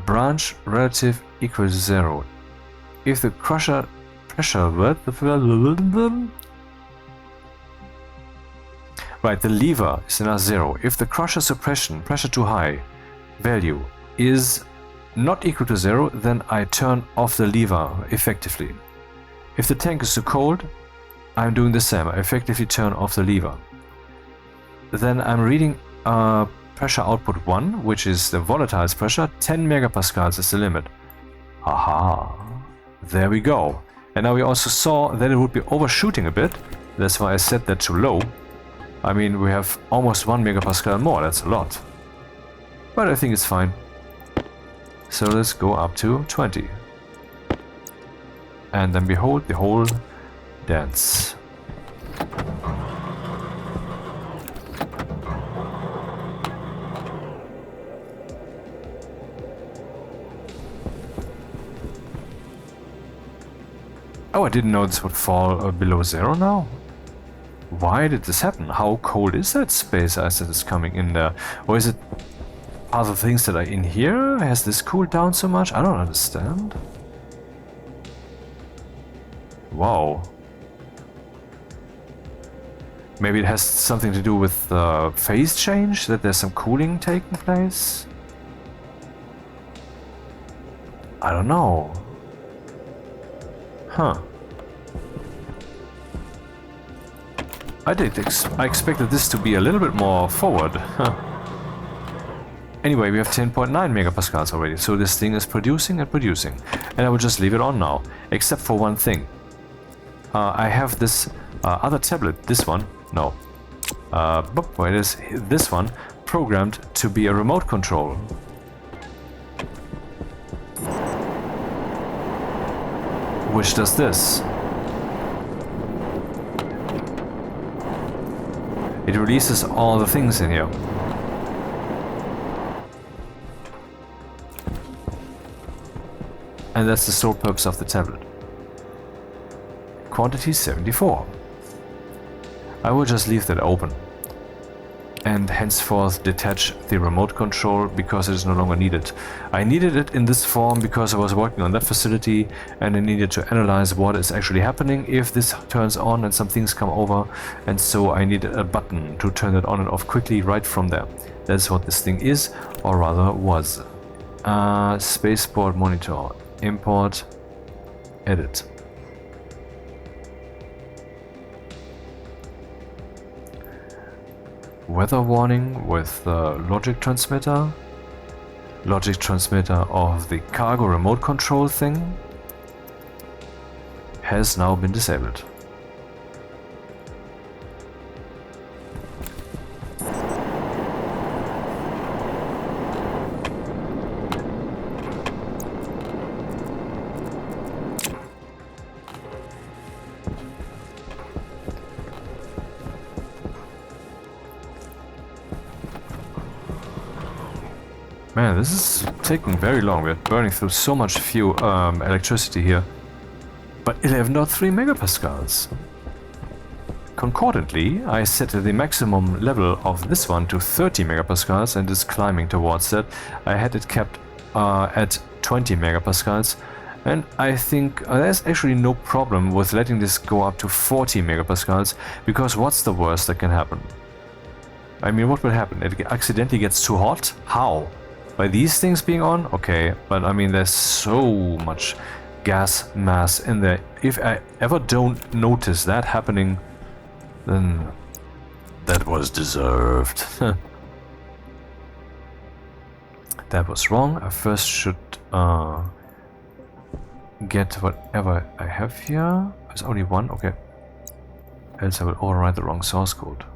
branch relative equals 0. If the crusher pressure right, the lever is now 0. If the crusher suppression pressure too high value is not equal to 0, then I turn off the lever effectively. If the tank is too cold, I'm doing the same. I effectively turn off the lever. Then I'm reading pressure output 1, which is the volatiles pressure. 10 megapascals is the limit. Aha, there we go. And now we also saw that it would be overshooting a bit. That's why I set that to low. I mean, we have almost 1 megapascal more, that's a lot. But I think it's fine. So let's go up to 20. And then behold the whole dance. Oh, I didn't know this would fall below 0 now. Why did this happen? How cold is that space ice that is coming in there? Or is it other things that are in here? Has this cooled down so much? I don't understand. Wow. Maybe it has something to do with phase change? That there's some cooling taking place? I don't know. Huh. I expected this to be a little bit more forward. Anyway, we have 10.9 megapascals already, so this thing is producing and producing. And I will just leave it on now, except for one thing. I have this other tablet, this one, no. Where it is, this one, programmed to be a remote control. Which does this. It releases all the things in here. And that's the sole purpose of the tablet. Quantity 74. I will just leave that open and henceforth detach the remote control because it is no longer needed. I needed it in this form because I was working on that facility and I needed to analyze what is actually happening if this turns on and some things come over, and so I needed a button to turn it on and off quickly right from there. That's what this thing is, or rather was. Spaceport monitor, import, edit. Weather warning with the logic transmitter of the cargo remote control thing has now been disabled. Man, this is taking very long. We're burning through so much electricity here. But 11.3 megapascals. Concordantly, I set the maximum level of this one to 30 megapascals and is climbing towards that. I had it kept at 20 megapascals, and I think there's actually no problem with letting this go up to 40 megapascals, because what's the worst that can happen? I mean, what will happen? It accidentally gets too hot? How? By these things being on? Okay, but I mean, there's so much gas mass in there. If I ever don't notice that happening, then that was deserved. That was wrong. I first should get whatever I have here. There's only one, okay. Else I will overwrite the wrong source code.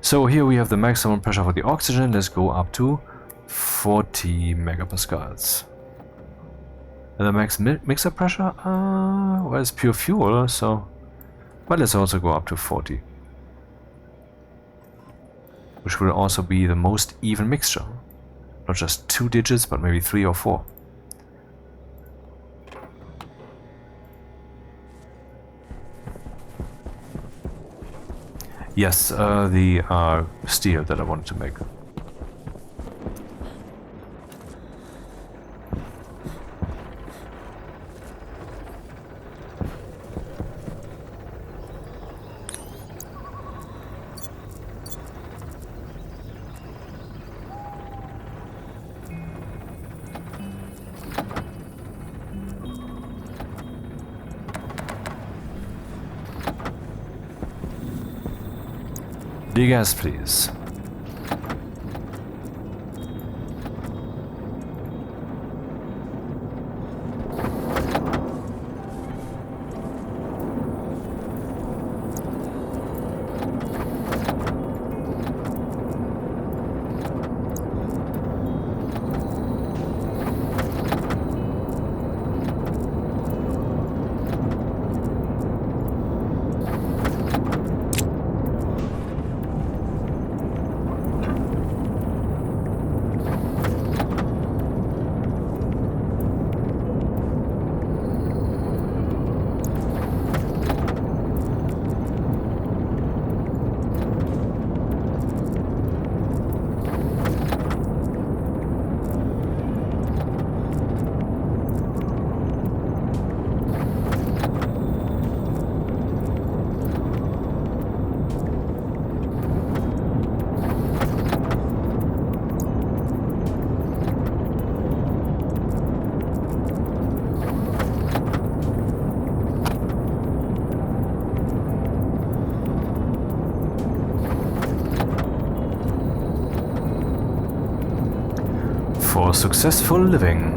So here we have the maximum pressure for the oxygen. Let's go up to 40 megapascals. And the max mixer pressure? Well, it's pure fuel, so... But let's also go up to 40. Which will also be the most even mixture. Not just 2 digits, but maybe 3 or 4. Yes, the steel that I wanted to make. The gas, please. For successful living.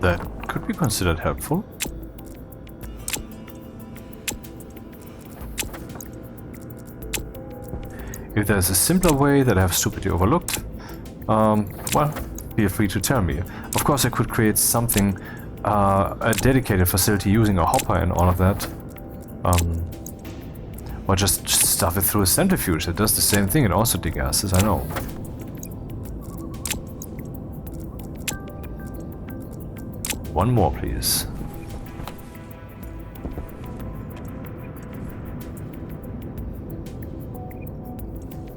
That could be considered helpful. If there's a simpler way that I have stupidly overlooked, well, feel free to tell me. Of course, I could create something, a dedicated facility using a hopper and all of that. Or just stuff it through a centrifuge that does the same thing and also degasses, I know. One more, please.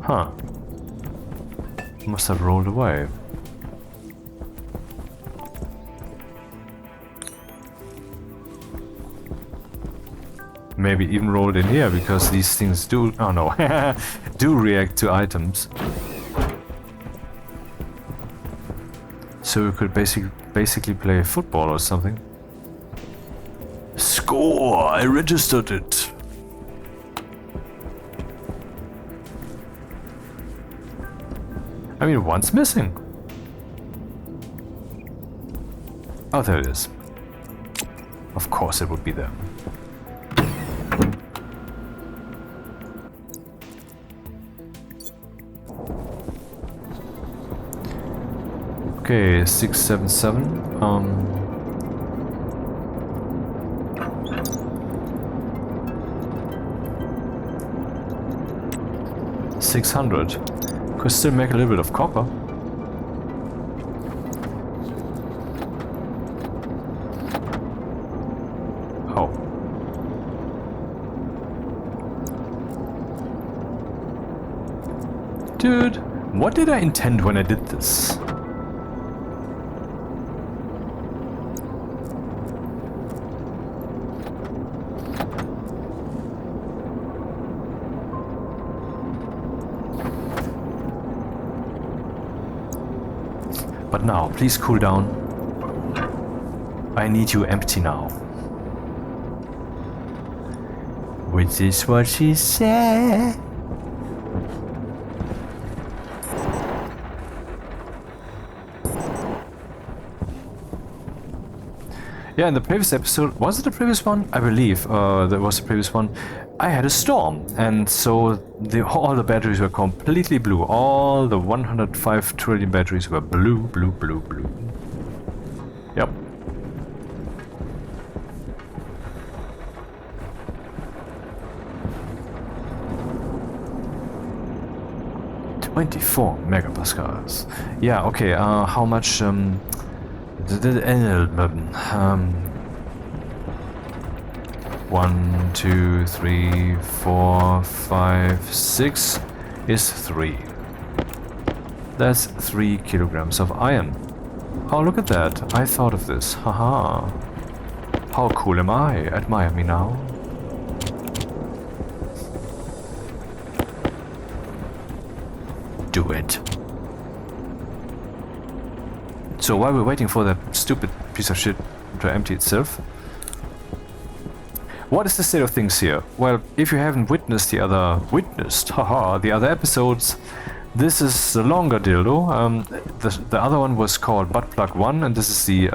Huh. Must have rolled away. Maybe even rolled in here, because these things do... oh no. do react to items. So we could basically play football or something. Score! I registered it! I mean, one's missing. Oh, there it is. Of course it would be there. Okay, 677. 600. Could still make a little bit of copper. Oh. Dude, what did I intend when I did this? But now, please cool down. I need you empty now. Which is what she said. Yeah, in the previous episode, was it the previous one? I believe that was the previous one. I had a storm, and so all the batteries were completely blue. All the 105 trillion batteries were blue, blue, blue, blue. Yep. "24 megapascals." Yeah, okay, how much, 1, 2, 3, 4, 5, 6 is 3. That's 3 kilograms of iron. Oh, look at that. I thought of this. Haha. How cool am I? Admire me now. Do it. So while we're waiting for that stupid piece of shit to empty itself, what is the state of things here? Well, if you haven't witnessed the other episodes, this is the longer dildo. The other one was called Butt Plug 1, and this is the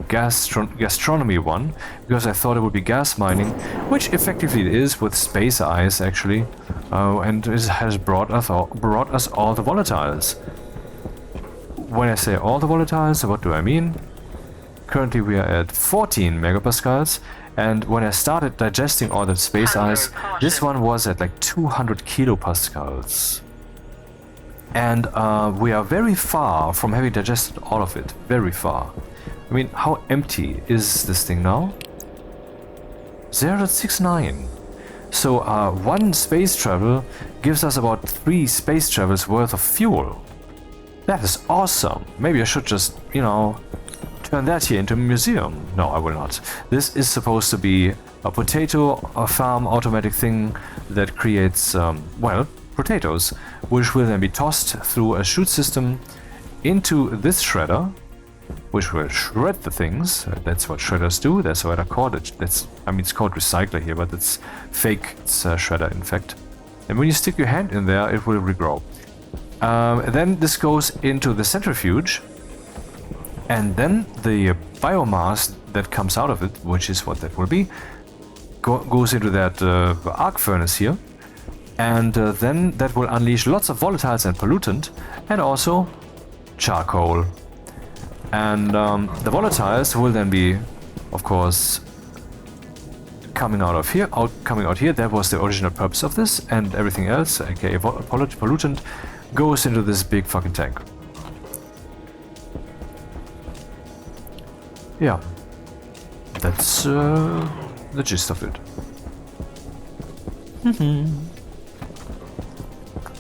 gastronomy one, because I thought it would be gas mining, which effectively it is with space ice actually, and it has brought us all the volatiles. When I say all the volatiles, what do I mean? Currently we are at 14 megapascals. And when I started digesting all that space ice, this one was at like 200 kilopascals. And we are very far from having digested all of it. Very far. I mean, how empty is this thing now? 0.69. So one space travel gives us about 3 space travels worth of fuel. That is awesome. Maybe I should just, you know, turn that here into a museum. No, I will not. This is supposed to be a potato farm automatic thing that creates, well, potatoes, which will then be tossed through a chute system into this shredder, which will shred the things. That's what shredders do. That's what I call it. I mean, it's called recycler here, but it's fake. It's a shredder, in fact. And when you stick your hand in there, it will regrow. Then this goes into the centrifuge. And then the biomass that comes out of it, which is what that will be, goes into that arc furnace here. And then that will unleash lots of volatiles and pollutant, and also charcoal. And the volatiles will then be, of course, coming out here. That was the original purpose of this, and everything else, aka pollutant, goes into this big fucking tank. Yeah, that's the gist of it.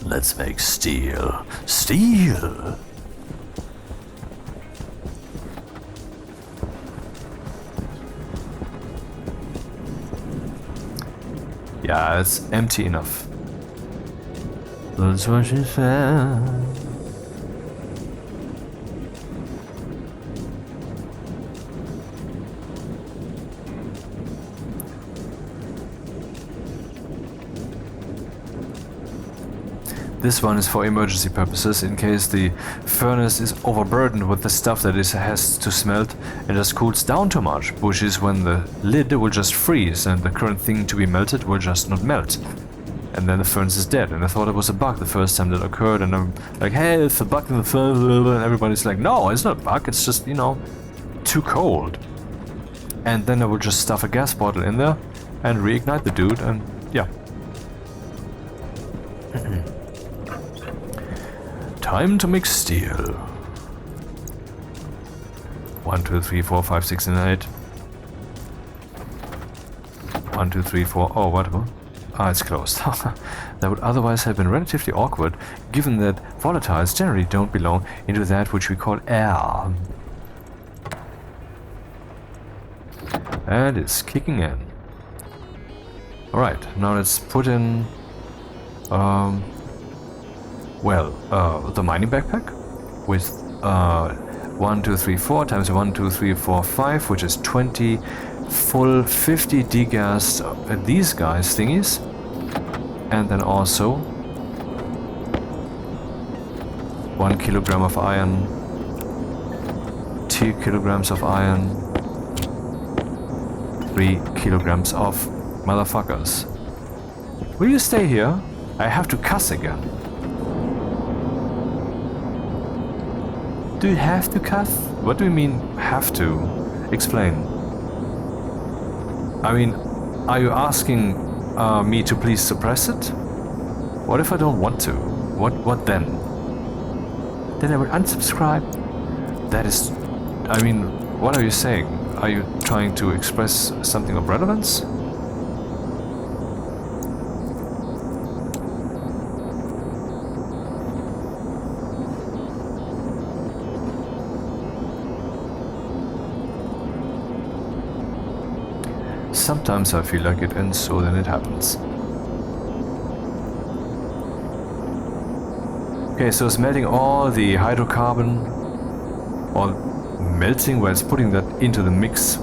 Let's make steel. Steel! Yeah, it's empty enough. That's what she said. This one is for emergency purposes, in case the furnace is overburdened with the stuff that it has to smelt and just cools down too much, which is when the lid will just freeze and the current thing to be melted will just not melt. And then the furnace is dead. And I thought it was a bug the first time that occurred, and I'm like, hey, it's a bug in the furnace, and everybody's like, no, it's not a bug, it's just, you know, too cold. And then I will just stuff a gas bottle in there and reignite the dude, and yeah. Time to make steel. 1, 2, 3, 4, 5, 6, and 8. 1, 2, 3, 4. Oh, what? Ah, it's closed. That would otherwise have been relatively awkward, given that volatiles generally don't belong into that which we call air. And it's kicking in. Alright, now let's put in the mining backpack with 1, 2, 3, 4 times 1, 2, 3, 4, 5, which is 20 full 50 degas these guys thingies, and then also 1 kilogram of iron, 2 kilograms of iron, 3 kilograms of motherfuckers. Will you stay here? I have to cuss again. Do you have to cuss? What do you mean, have to? Explain. I mean, are you asking me to please suppress it? What if I don't want to? What then? Then I will unsubscribe. That is... I mean, what are you saying? Are you trying to express something of relevance? Sometimes I feel like it, and so then it happens. Okay, so it's melting all the hydrocarbon, or melting, well, it's putting that into the mix.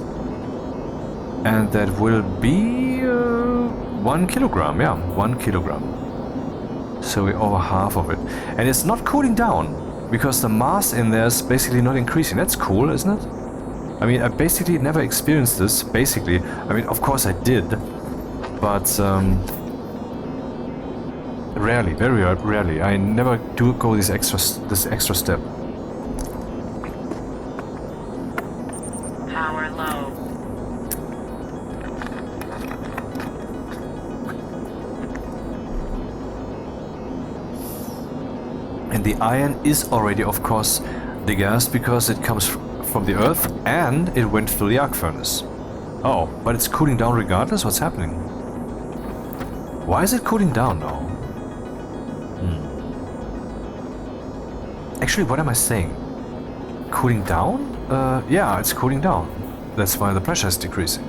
And that will be 1 kilogram, yeah, 1 kilogram. So we're over half of it. And it's not cooling down, because the mass in there is basically not increasing. That's cool, isn't it? I mean, I basically never experienced this, basically. I mean, of course I did, but rarely, very rarely. I never do go this extra step. Power low. And the iron is already, of course, degassed because it comes from the earth and it went through the arc furnace. Oh, but it's cooling down regardless? What's happening? Why is it cooling down now? Actually, what am I saying? Cooling down? Yeah, it's cooling down. That's why the pressure is decreasing.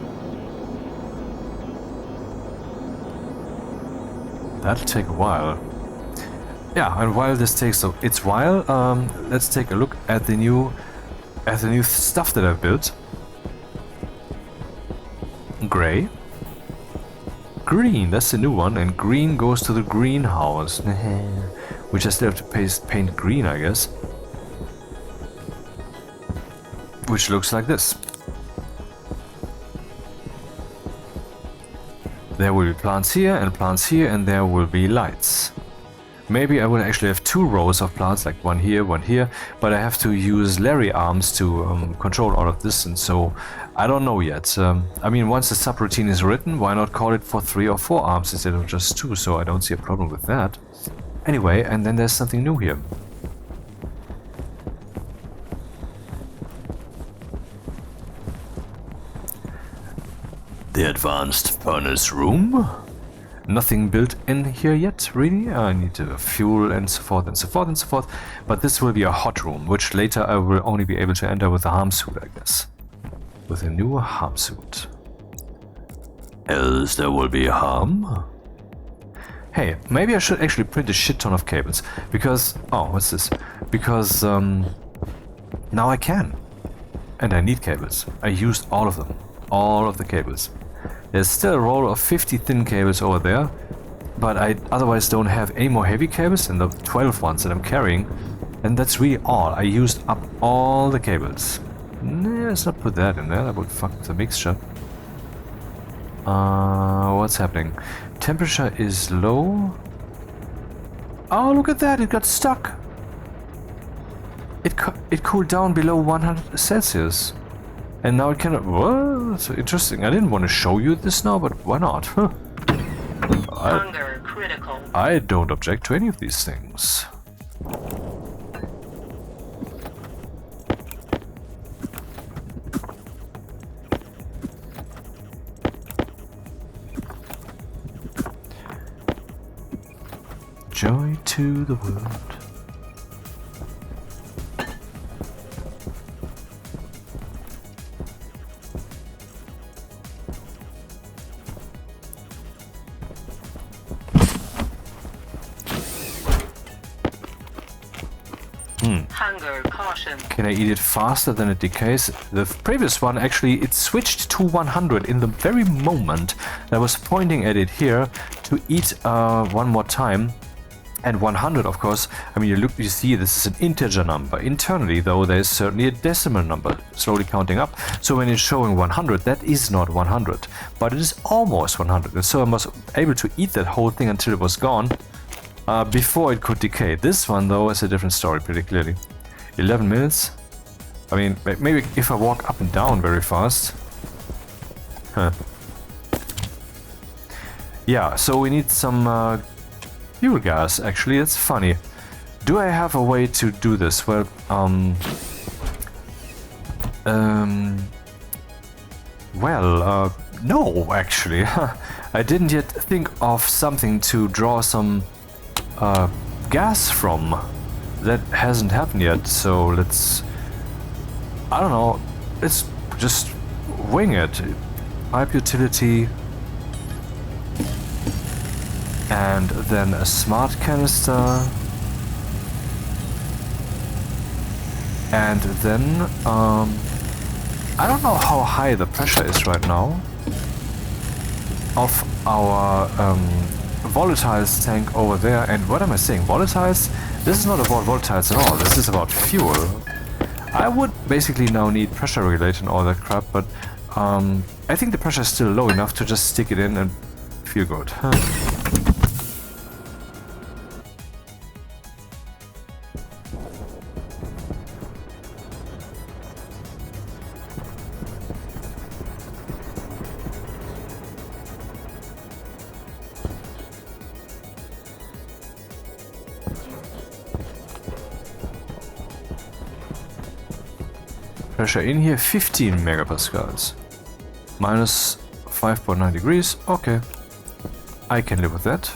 That'll take a while. Yeah, and while this takes its while, let's take a look at the new stuff that I've built. Gray. Green, that's the new one, and green goes to the greenhouse. Which I still have to paint green, I guess. Which looks like this. There will be plants here, and there will be lights. Maybe I will actually have 2 rows of plants, like one here, but I have to use Larry arms to control all of this, and so I don't know yet. I mean, once the subroutine is written, why not call it for 3 or 4 arms instead of just 2, so I don't see a problem with that. Anyway, and then there's something new here. The advanced furnace room? Nothing built in here yet, really. I need fuel and so forth and so forth and so forth. But this will be a hot room, which later I will only be able to enter with a harm suit, I guess. With a new harm suit. Else there will be harm? Hey, maybe I should actually print a shit ton of cables. Because... oh, what's this? Because now I can. And I need cables. I used all of them. All of the cables. There's still a roll of 50 thin cables over there, but I otherwise don't have any more heavy cables than the 12 ones that I'm carrying, and that's really all. I used up all the cables. Let's not put that in there, that would fuck with the mixture. What's happening? Temperature is low. Oh, look at that, it got stuck. It cooled down below 100 Celsius. And now it cannot... Whoa, that's interesting. I didn't want to show you this now, but why not? Huh. Hunger critical. I don't object to any of these things. Joy to the world. Hunger caution. Can I eat it faster than it decays? The previous one actually, it switched to 100 in the very moment that I was pointing at it here to eat one more time. And 100, of course, I mean, you see this is an integer number. Internally, though, there is certainly a decimal number slowly counting up. So when it's showing 100, that is not 100, but it is almost 100. And so I was able to eat that whole thing until it was gone. Before it could decay. This one, though, is a different story pretty clearly. 11 minutes. I mean, maybe if I walk up and down very fast. Huh. Yeah, so we need some fuel gas, actually. That's funny. Do I have a way to do this? Well, no, actually. I didn't yet think of something to draw some gas from. That hasn't happened yet, so let's... I don't know, let's just wing it. Pipe utility. And then a smart canister. And then, I don't know how high the pressure is right now of our volatiles tank over there. And what am I saying? Volatiles? This is not about volatiles at all. This is about fuel. I would basically now need pressure regulator and all that crap, but I think the pressure is still low enough to just stick it in and feel good. Pressure in here, 15 megapascals. Minus 5.9 degrees. Okay. I can live with that.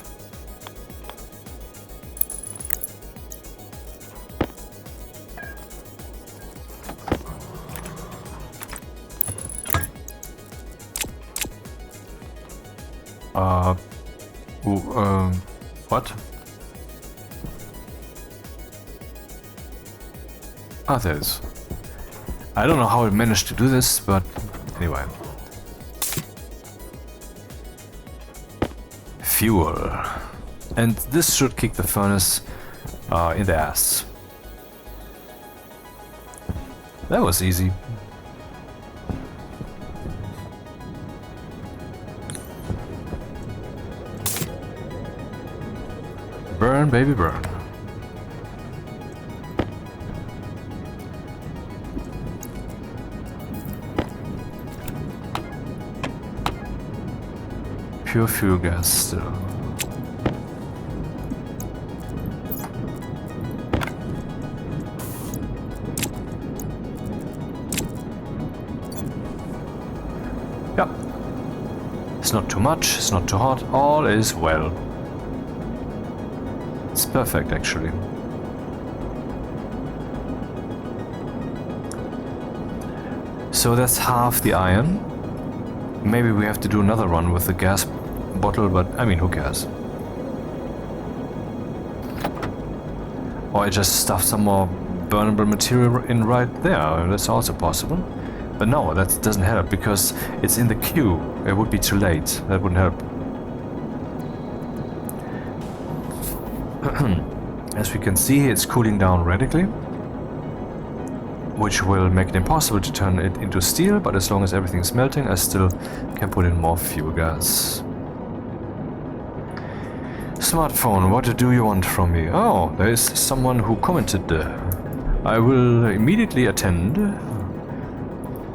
What? Ah, there it is. I don't know how it managed to do this, but anyway. Fuel. And this should kick the furnace in the ass. That was easy. Burn, baby, burn. Pure fuel gas still. Yeah. It's not too much, it's not too hot, all is well. It's perfect actually. So that's half the iron. Maybe we have to do another run with the gas bottle, but I mean, who cares? Or I just stuff some more burnable material in right there. That's also possible. But no, that doesn't help because it's in the queue. It would be too late. That wouldn't help. As we can see, it's cooling down radically, which will make it impossible to turn it into steel, but as long as everything's melting, I still can put in more fuel gas. Smartphone, what do you want from me? Oh, there is someone who commented there. I will immediately attend.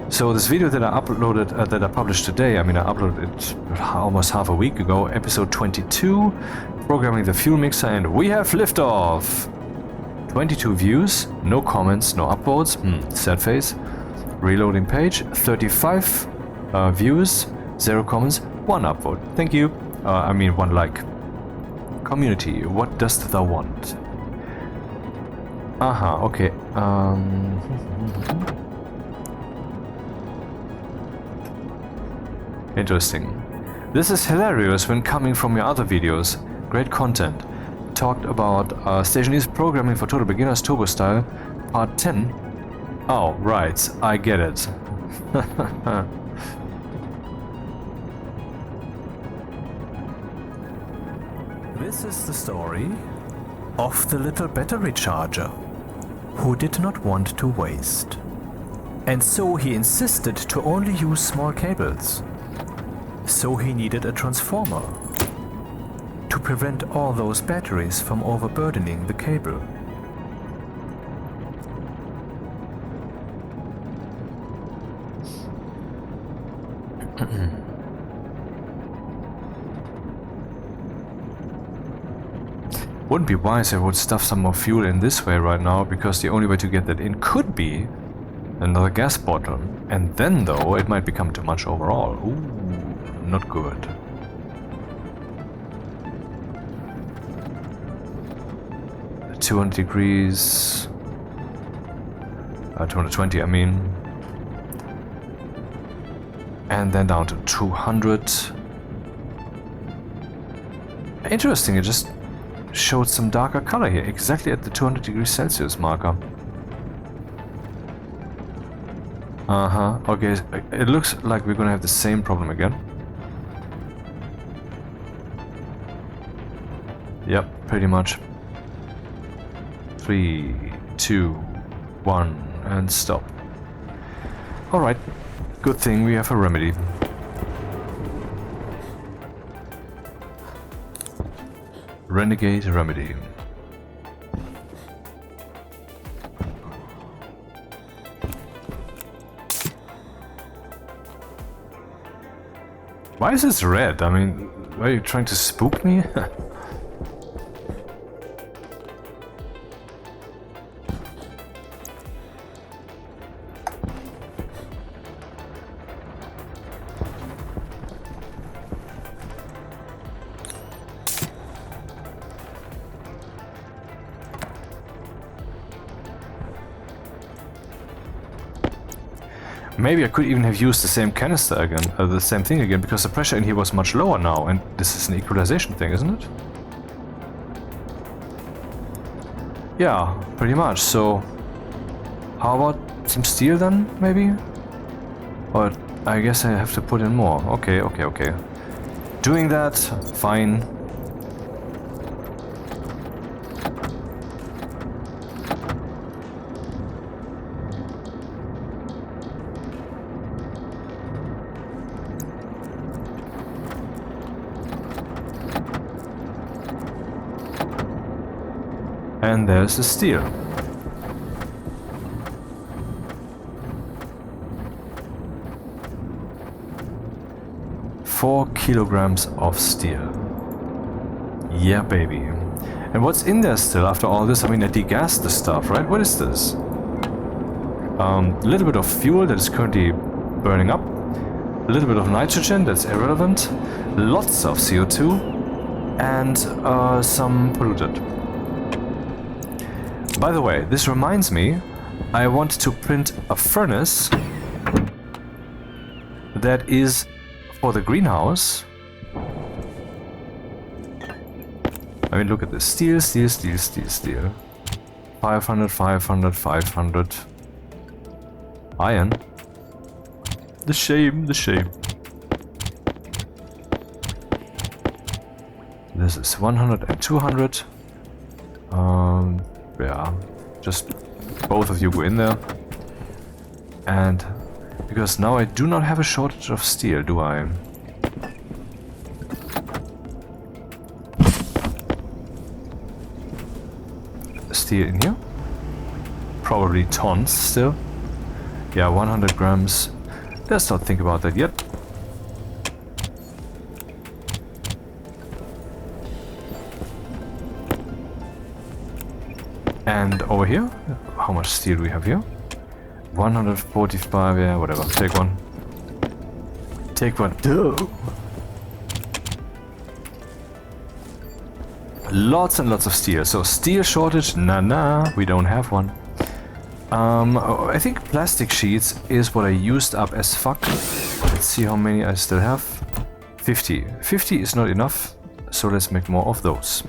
So this video that I uploaded, that I published today, I mean I uploaded it almost half a week ago, episode 22, programming the fuel mixer, and we have liftoff! 22 views, no comments, no upvotes, sad face. Reloading page, 35 views, 0 comments, 1 upvote. Thank you. I mean 1 like. Community, what dost thou want? Aha, okay. Interesting. This is hilarious when coming from your other videos. Great content. Talked about Stationeers programming for total beginners turbo style, part 10. Oh, right, I get it. This is the story of the little battery charger who did not want to waste. And so he insisted to only use small cables. So he needed a transformer to prevent all those batteries from overburdening the cable. Wouldn't be wise if I would stuff some more fuel in this way right now, because the only way to get that in could be another gas bottle. And then though, it might become too much overall. Ooh, not good. At 200 degrees... 220, I mean. And then down to 200. Interesting, it just showed some darker color here, exactly at the 200 degrees Celsius marker. Okay, it looks like we're gonna have the same problem again. Yep, pretty much. 3, 2, 1, and stop. Alright, good thing we have a remedy. Renegade remedy. Why is this red? I mean, are you trying to spook me? Maybe I could even have used the same canister again, the same thing again, because the pressure in here was much lower now, and this is an equalization thing, isn't it? Yeah, pretty much, so... How about some steel then, maybe? Or I guess I have to put in more. Okay. Doing that, fine. And there's the steel. Four kilograms of steel. Yeah, baby. And what's in there still after all this? I mean, I degassed the stuff, right? What is this? A little bit of fuel that is currently burning up. A little bit of nitrogen that's irrelevant. Lots of CO2. And some pollutant. By the way, this reminds me, I want to print a furnace that is for the greenhouse. I mean, look at this. Steel, steel, steel, steel, steel. 500, 500, 500. Iron. The shame, the shame. This is 100 and 200. Yeah, just both of you go in there. And because now I do not have a shortage of steel, do I? Steel in here? Probably tons still. Yeah, 100 grams. Let's not think about that yet. And over here, how much steel do we have here? 145, yeah, whatever. Take one. Take one. Duh. Lots and lots of steel. So steel shortage, nah, we don't have one. I think plastic sheets is what I used up as fuck. Let's see how many I still have. 50. 50 is not enough, so let's make more of those.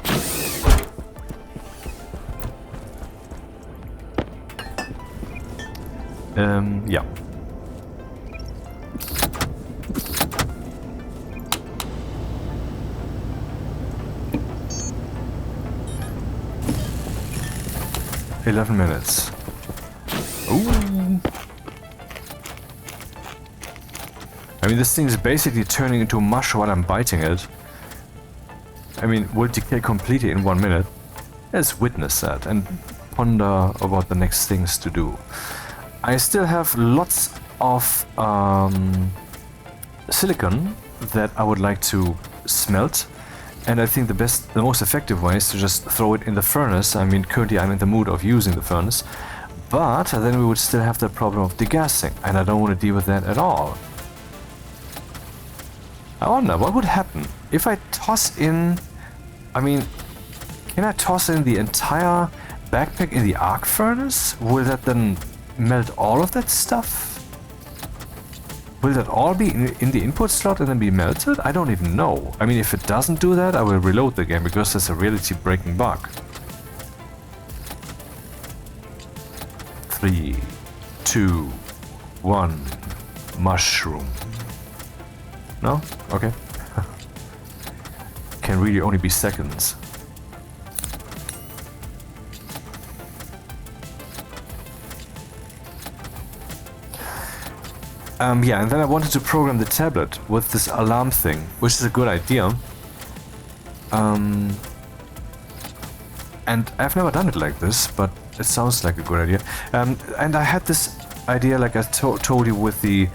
Yeah. "11 minutes. Ooh. I mean, this thing is basically turning into mush while I'm biting it. I mean, will decay completely in 1 minute. Let's witness that and ponder about the next things to do. I still have lots of silicon that I would like to smelt, and I think the most effective way is to just throw it in the furnace. I mean, currently I'm in the mood of using the furnace, but then we would still have the problem of degassing, and I don't want to deal with that at all. I wonder what would happen if I toss in, I mean, can I toss in the entire backpack in the arc furnace? Will that then melt all of that stuff? Will that all be in the input slot and then be melted? I don't even know. I mean, if it doesn't do that, I will reload the game because that's a reality-breaking bug. 3, 2, 1, mushroom. No? Okay. Can really only be seconds. Yeah, and then I wanted to program the tablet with this alarm thing, which is a good idea. And I've never done it like this, but it sounds like a good idea. And I had this idea, like I told you, with the...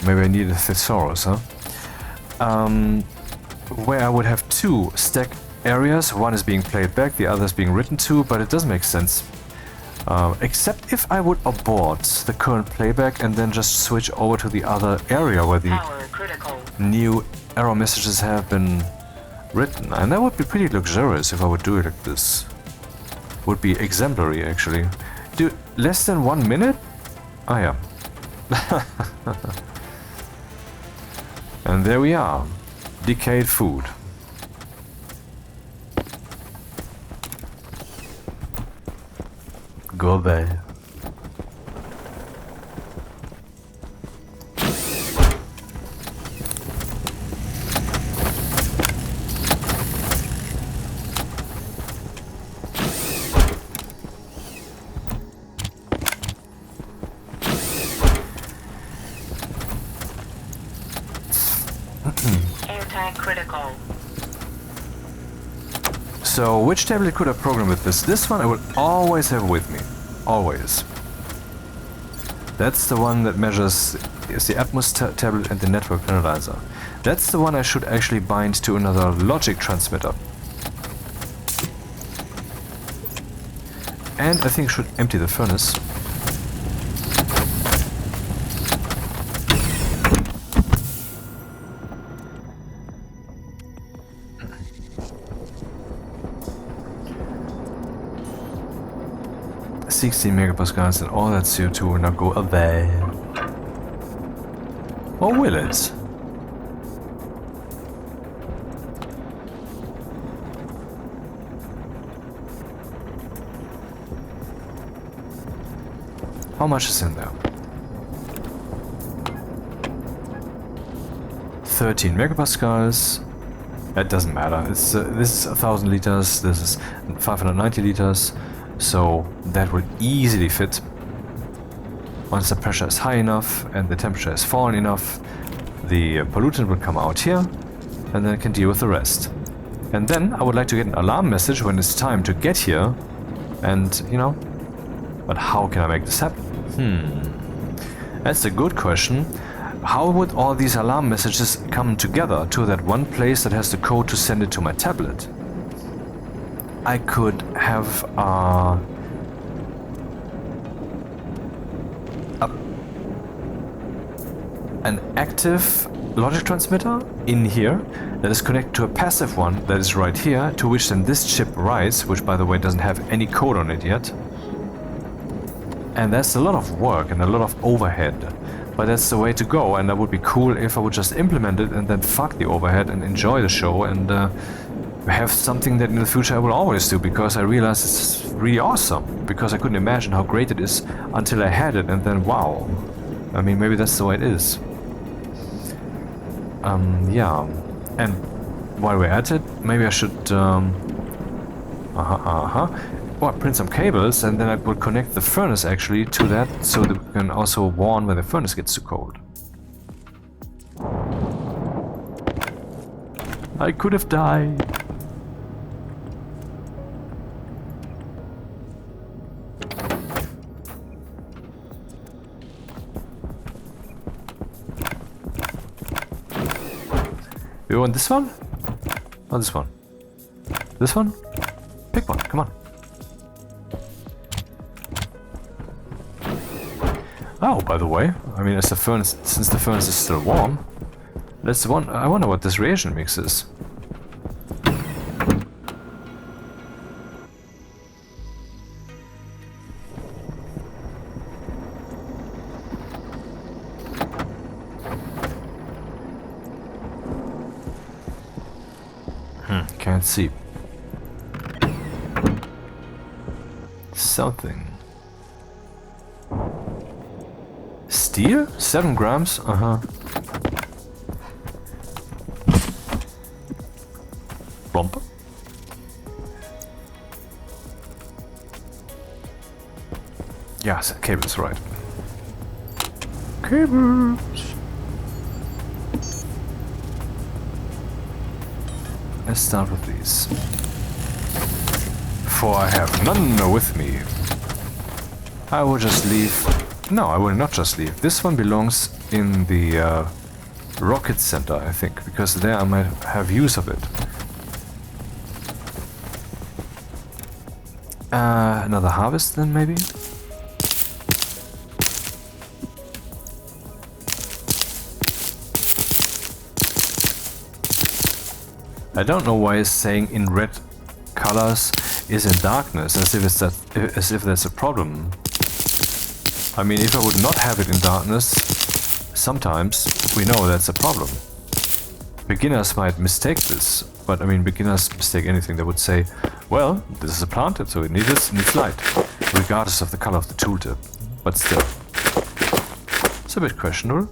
Maybe I need a thesaurus, huh? Where I would have two stack areas. One is being played back, the other is being written to, but it doesn't make sense. Except if I would abort the current playback and then just switch over to the other area where the new error messages have been written. And that would be pretty luxurious if I would do it like this. Would be exemplary, actually. Do less than 1 minute? Oh yeah. And there we are. Decayed food. Go there. So, which tablet could I program with this? This one I will always have with me. Always. That's the one that measures is the Atmos tablet and the network analyzer. That's the one I should actually bind to another logic transmitter. And I think I should empty the furnace. $16 megapascals and all that CO2 will now go away. Or will it? How much is in there? 13 megapascals. That doesn't matter. It's this is 1,000 liters. This is 590 liters. So that will easily fit. Once the pressure is high enough and the temperature is fallen enough, the pollutant will come out here, and then it can deal with the rest. And then I would like to get an alarm message when it's time to get here, and you know. But how can I make this happen? That's a good question. How would all these alarm messages come together to that one place that has the code to send it to my tablet? I could have an active logic transmitter in here that is connected to a passive one that is right here, to which then this chip writes, which by the way doesn't have any code on it yet. And that's a lot of work and a lot of overhead. But that's the way to go, and that would be cool if I would just implement it and then fuck the overhead and enjoy the show and have something that in the future I will always do, because I realize it's really awesome. Because I couldn't imagine how great it is until I had it, and then wow. I mean, maybe that's the way it is. Yeah. And while we're at it, maybe I should or print some cables, and then I will connect the furnace actually to that, so that we can also warn when the furnace gets too cold. I could have died. You want this one? Or this one? This one? Pick one, come on. Oh, by the way, I mean, as the furnace, since the furnace is still warm, that's the one. I wonder what this reagent mix is. Can't see. Something. Steel? 7 grams? Plump. Yes, cables, right. Cables. Let's start with these. For I have none with me. I will just leave. No, I will not just leave. This one belongs in the rocket center, I think, because there I might have use of it. Another harvest then, maybe? I don't know why it's saying in red colors is in darkness, as if that's a problem. I mean, if I would not have it in darkness, sometimes we know that's a problem. Beginners might mistake this, but I mean, beginners mistake anything. They would say, well, this is a plant, so it needs light, regardless of the color of the tooltip. But still, it's a bit questionable.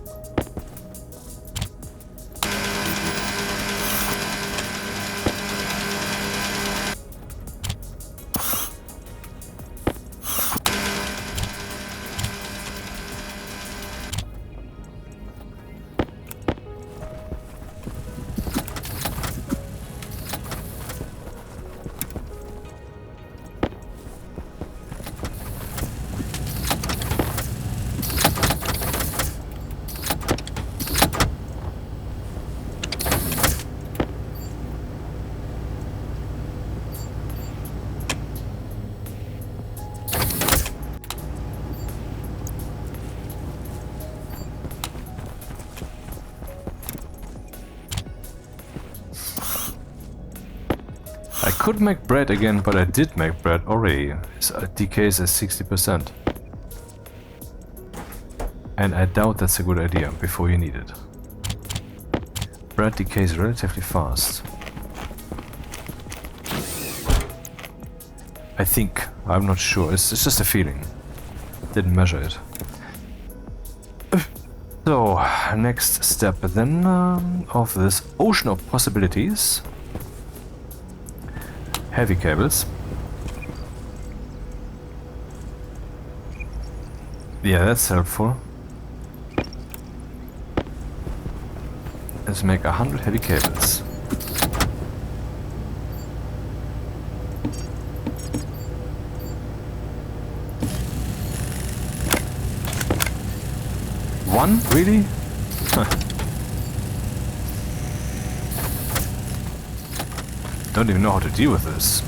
could make bread again, but I did make bread already. It's decays at 60%. And I doubt that's a good idea before you need it. Bread decays relatively fast. I think. I'm not sure. It's just a feeling. Didn't measure it. So, next step then of this ocean of possibilities. Heavy cables. Yeah, that's helpful. Let's make 100 heavy cables. One? Really? Huh. Don't even know how to deal with this.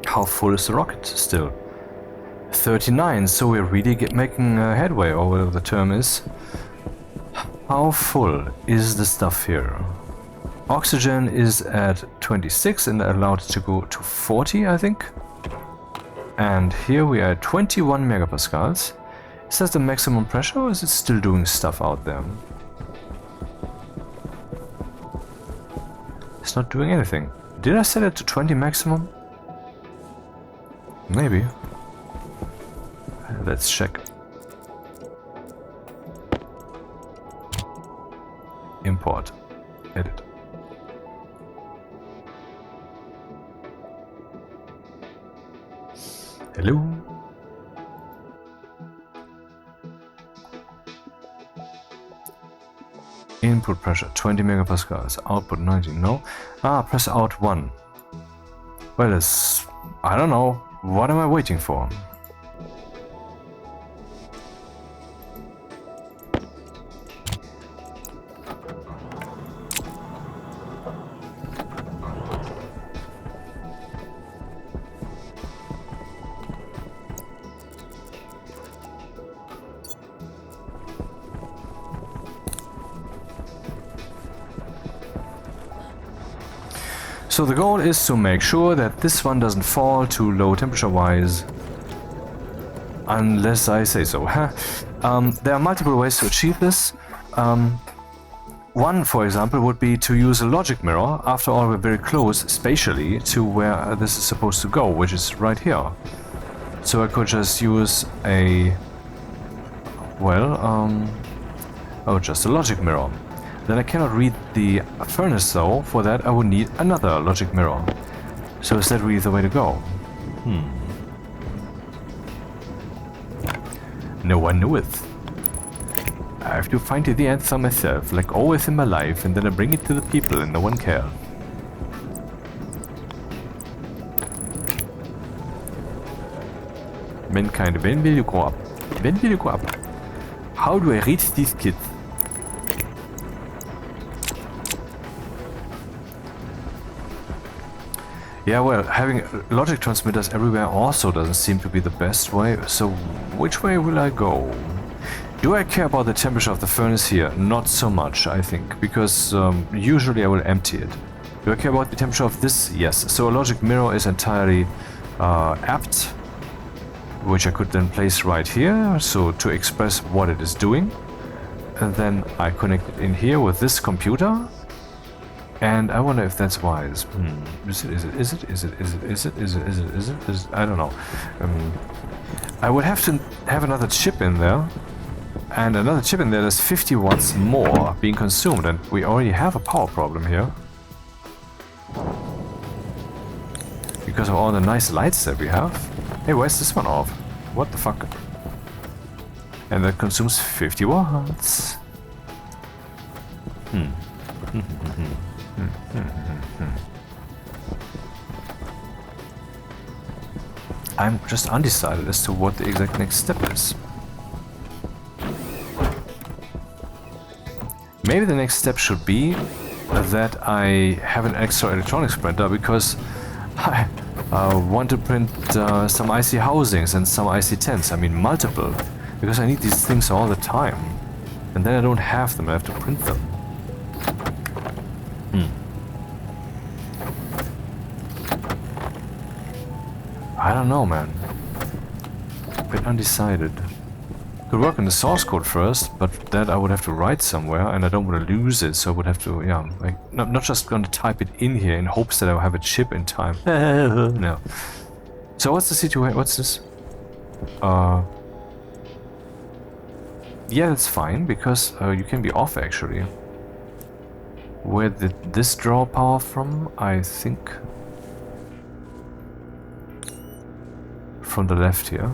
How full is the rocket still? 39, so we're really making headway, or whatever the term is. How full is the stuff here? Oxygen is at 26 and allowed to go to 40, I think. And here we are at 21 megapascals. Is that the maximum pressure, or is it still doing stuff out there? It's not doing anything. Did I set it to 20 maximum? Maybe. Let's check. Import. Edit. Hello? Input pressure 20 megapascals. Output 19. No. Ah, press out 1. Well, it's... I don't know. What am I waiting for? So the goal is to make sure that this one doesn't fall too low temperature-wise, unless I say so. There are multiple ways to achieve this. One, for example, would be to use a logic mirror. After all, we're very close spatially to where this is supposed to go, which is right here. So I could just use a... well, just a logic mirror. Then I cannot read the furnace though. For that I would need another logic mirror. So is that really the way to go? No one knoweth. I have to find the answer myself, like always in my life, and then I bring it to the people and no one cares. Mankind, when will you grow up? When will you grow up? How do I reach these kids? Yeah, well, having logic transmitters everywhere also doesn't seem to be the best way, so which way will I go? Do I care about the temperature of the furnace here? Not so much, I think, because usually I will empty it. Do I care about the temperature of this? Yes, so a logic mirror is entirely apt, which I could then place right here, so to express what it is doing. And then I connect it in here with this computer. And I wonder if that's wise. Is it? I don't know. I would have to have another chip in there. And another chip in there that's 50 watts more being consumed. And we already have a power problem here. Because of all the nice lights that we have. Hey, where's this one off? What the fuck? And that consumes 50 watts. I'm just undecided as to what the exact next step is. Maybe the next step should be that I have an extra electronics printer because I want to print some IC housings and some IC tents. I mean multiple, because I need these things all the time. And then I don't have them, I have to print them. I don't know, man. A bit undecided. Could work on the source code first, but that I would have to write somewhere, and I don't want to lose it, so I would have to, yeah, like, not just going to type it in here in hopes that I'll have a chip in time. No. So what's the situation? What's this? Yeah, that's fine, because you can be off, actually. Where did this draw power from? I think from the left here.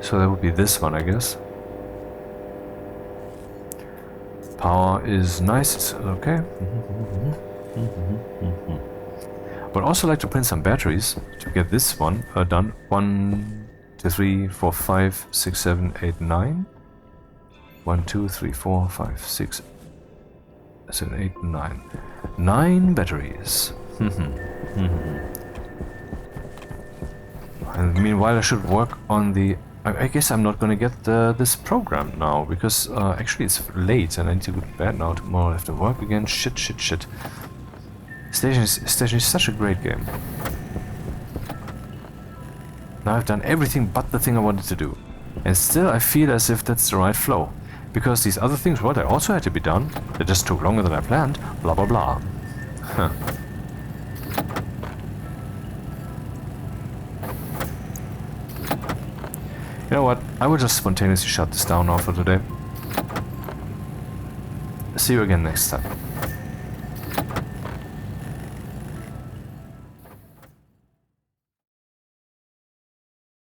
So that would be this one, I guess. Power is nice, it's okay. Would also like to print some batteries to get this one done. 1, 2, 3, 4, 5, 6, 7, 8, 9. 1, 2, 3, 4, 5, 6, 7, 8, 9. 9 batteries. And meanwhile, I should work on the... I guess I'm not gonna get this program now, because actually it's late and I need to go to bed now. Tomorrow I have to work again. Shit. Station is such a great game. Now I've done everything but the thing I wanted to do. And still I feel as if that's the right flow. Because these other things, well, they also had to be done. They just took longer than I planned. Blah blah blah. Huh. You know what? I will just spontaneously shut this down now for today. See you again next time.